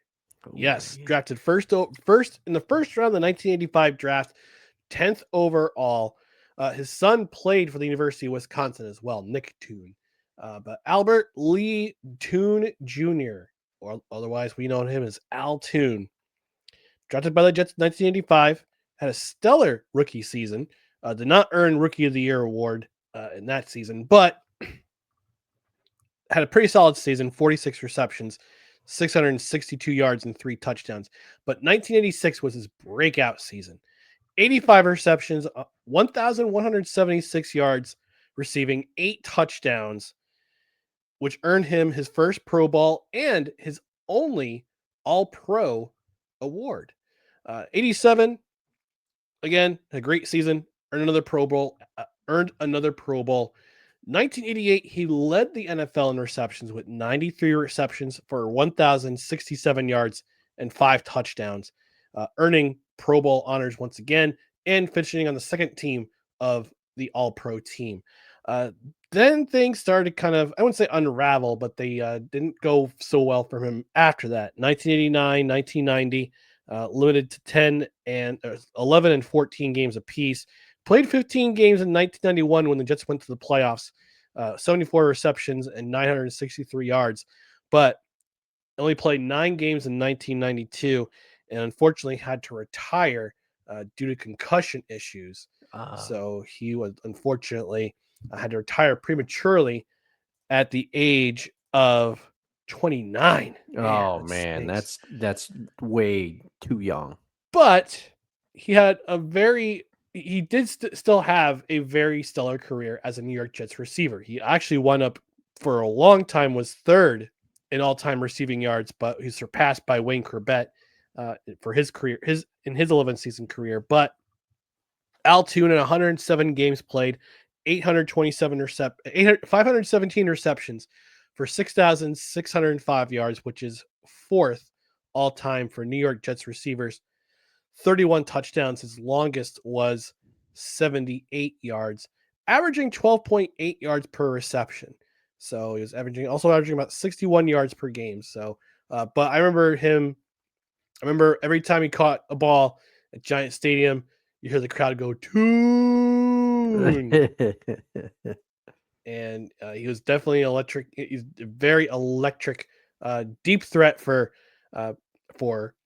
Yes, drafted first in the first round of the 1985 draft, 10th overall. His son played for the University of Wisconsin as well, Nick Toon. But Albert Lee Toon Jr., or otherwise we know him as Toon, drafted by the Jets in 1985, had a stellar rookie season. Did not earn Rookie of the Year award in that season, but had a pretty solid season, 46 receptions, 662 yards, and 3 touchdowns. But 1986 was his breakout season. 85 receptions, 1,176 yards, receiving 8 touchdowns, which earned him his first Pro Bowl and his only All-Pro award. 87, again, a great season, earned another Pro Bowl. 1988, he led the NFL in receptions with 93 receptions for 1,067 yards and 5 touchdowns, earning Pro Bowl honors once again and finishing on the second team of the All-Pro team. Then things started kind of, I wouldn't say unravel, but they didn't go so well for him after that. 1989, 1990, limited to 11 and 14 games apiece. Played 15 games in 1991 when the Jets went to the playoffs. 74 receptions and 963 yards, but only played 9 games in 1992 and unfortunately had to retire due to concussion issues. So he was unfortunately had to retire prematurely at the age of 29. Man, that's way too young. But he had he did still have a very stellar career as a New York Jets receiver. He actually wound up for a long time was third in all-time receiving yards, but he's surpassed by Wayne Corbett for his career, in his 11 season career. But Al Toon in 107 games played, 517 receptions for 6,605 yards, which is fourth all time for New York Jets receivers. 31 touchdowns. His longest was 78 yards, averaging 12.8 yards per reception. So he was averaging about 61 yards per game. So, but I remember every time he caught a ball at Giant Stadium, you hear the crowd go, Toon. And he was definitely electric. He's a very electric, deep threat for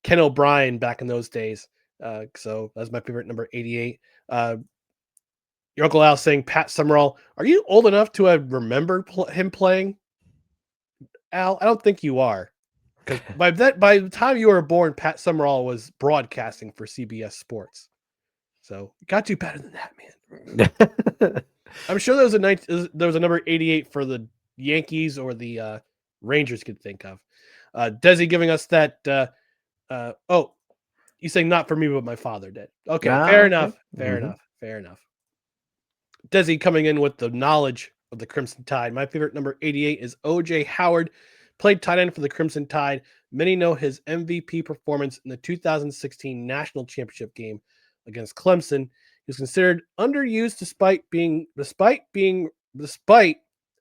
Ken O'Brien back in those days. So that's my favorite number 88. Your Uncle Al saying Pat Summerall. Are you old enough to have remembered him playing? Al, I don't think you are. Because by the time you were born, Pat Summerall was broadcasting for CBS Sports. So you got to do better than that, man. I'm sure there was a number 88 for the Yankees or the Rangers could think of. Desi giving us that. You saying not for me, but my father did. Okay, fair enough. Fair enough. Desi coming in with the knowledge of the Crimson Tide. My favorite number 88 is O.J. Howard. Played tight end for the Crimson Tide. Many know his MVP performance in the 2016 National Championship game against Clemson. He was considered underused despite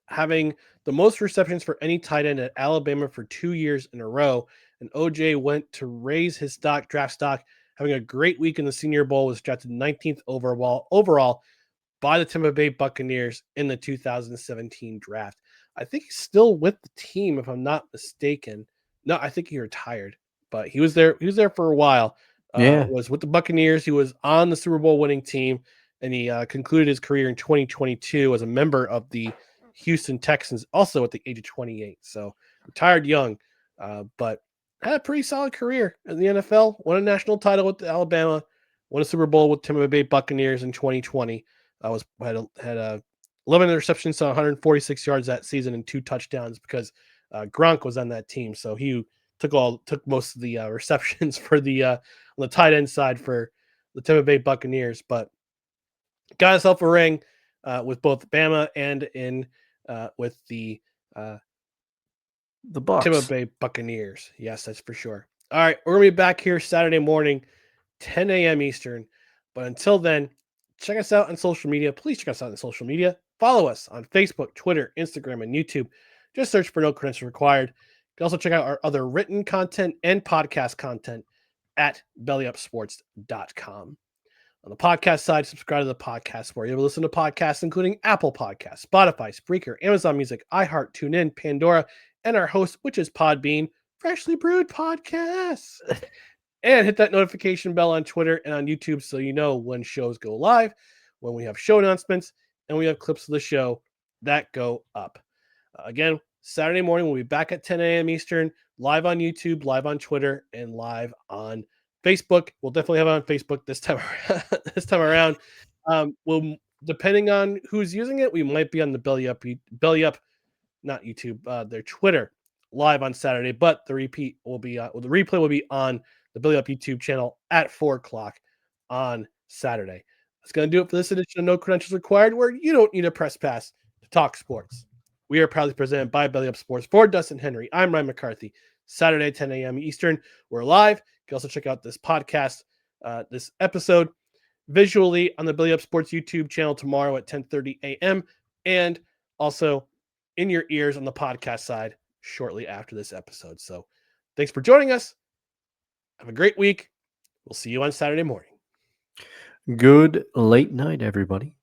having the most receptions for any tight end at Alabama for 2 years in a row. And OJ went to raise his draft stock, having a great week in the Senior Bowl, was drafted 19th overall by the Tampa Bay Buccaneers in the 2017 draft. I think he's still with the team, if I'm not mistaken. No, I think he retired, but he was there. He was there for a while. Was with the Buccaneers. He was on the Super Bowl winning team, and he concluded his career in 2022 as a member of the Houston Texans, also at the age of 28. So retired young, but had a pretty solid career in the NFL. Won a national title with Alabama. Won a Super Bowl with Tampa Bay Buccaneers in 2020. Had 11 interceptions, 146 yards that season, and 2 touchdowns because Gronk was on that team. So he took most of the receptions for the on the tight end side for the Tampa Bay Buccaneers, but got himself a ring with both Bama and with the Bucs. Tampa Bay Buccaneers. Yes, that's for sure. All right, we're gonna be back here Saturday morning, 10 a.m. Eastern. But until then, check us out on social media. Please check us out on social media. Follow us on Facebook, Twitter, Instagram, and YouTube. Just search for No Credentials Required. You can also check out our other written content and podcast content at bellyupsports.com. On the podcast side, subscribe to the podcast where you're able to listen to podcasts including Apple Podcasts, Spotify, Spreaker, Amazon Music, iHeart, TuneIn, Pandora, and our host, which is Podbean, Freshly Brewed Podcasts. And hit that notification bell on Twitter and on YouTube so you know when shows go live, when we have show announcements, and we have clips of the show that go up. Again, Saturday morning, we'll be back at 10 a.m. Eastern, live on YouTube, live on Twitter, and live on Facebook. We'll definitely have it on Facebook this time around. We'll, depending on who's using it, we might be on the Belly Up, not YouTube, their Twitter live on Saturday, but the replay will be on the Belly Up YouTube channel at 4:00 on Saturday. That's going to do it for this edition of No Credentials Required, where you don't need a press pass to talk sports. We are proudly presented by Belly Up Sports. For Dustin Henry, I'm Ryan McCarthy. Saturday, 10 a.m. Eastern. We're live. You can also check out this podcast, this episode, visually on the Belly Up Sports YouTube channel tomorrow at 10:30 a.m. and also in your ears on the podcast side shortly after this episode. So thanks for joining us. Have a great week. We'll see you on Saturday morning. Good late night, everybody.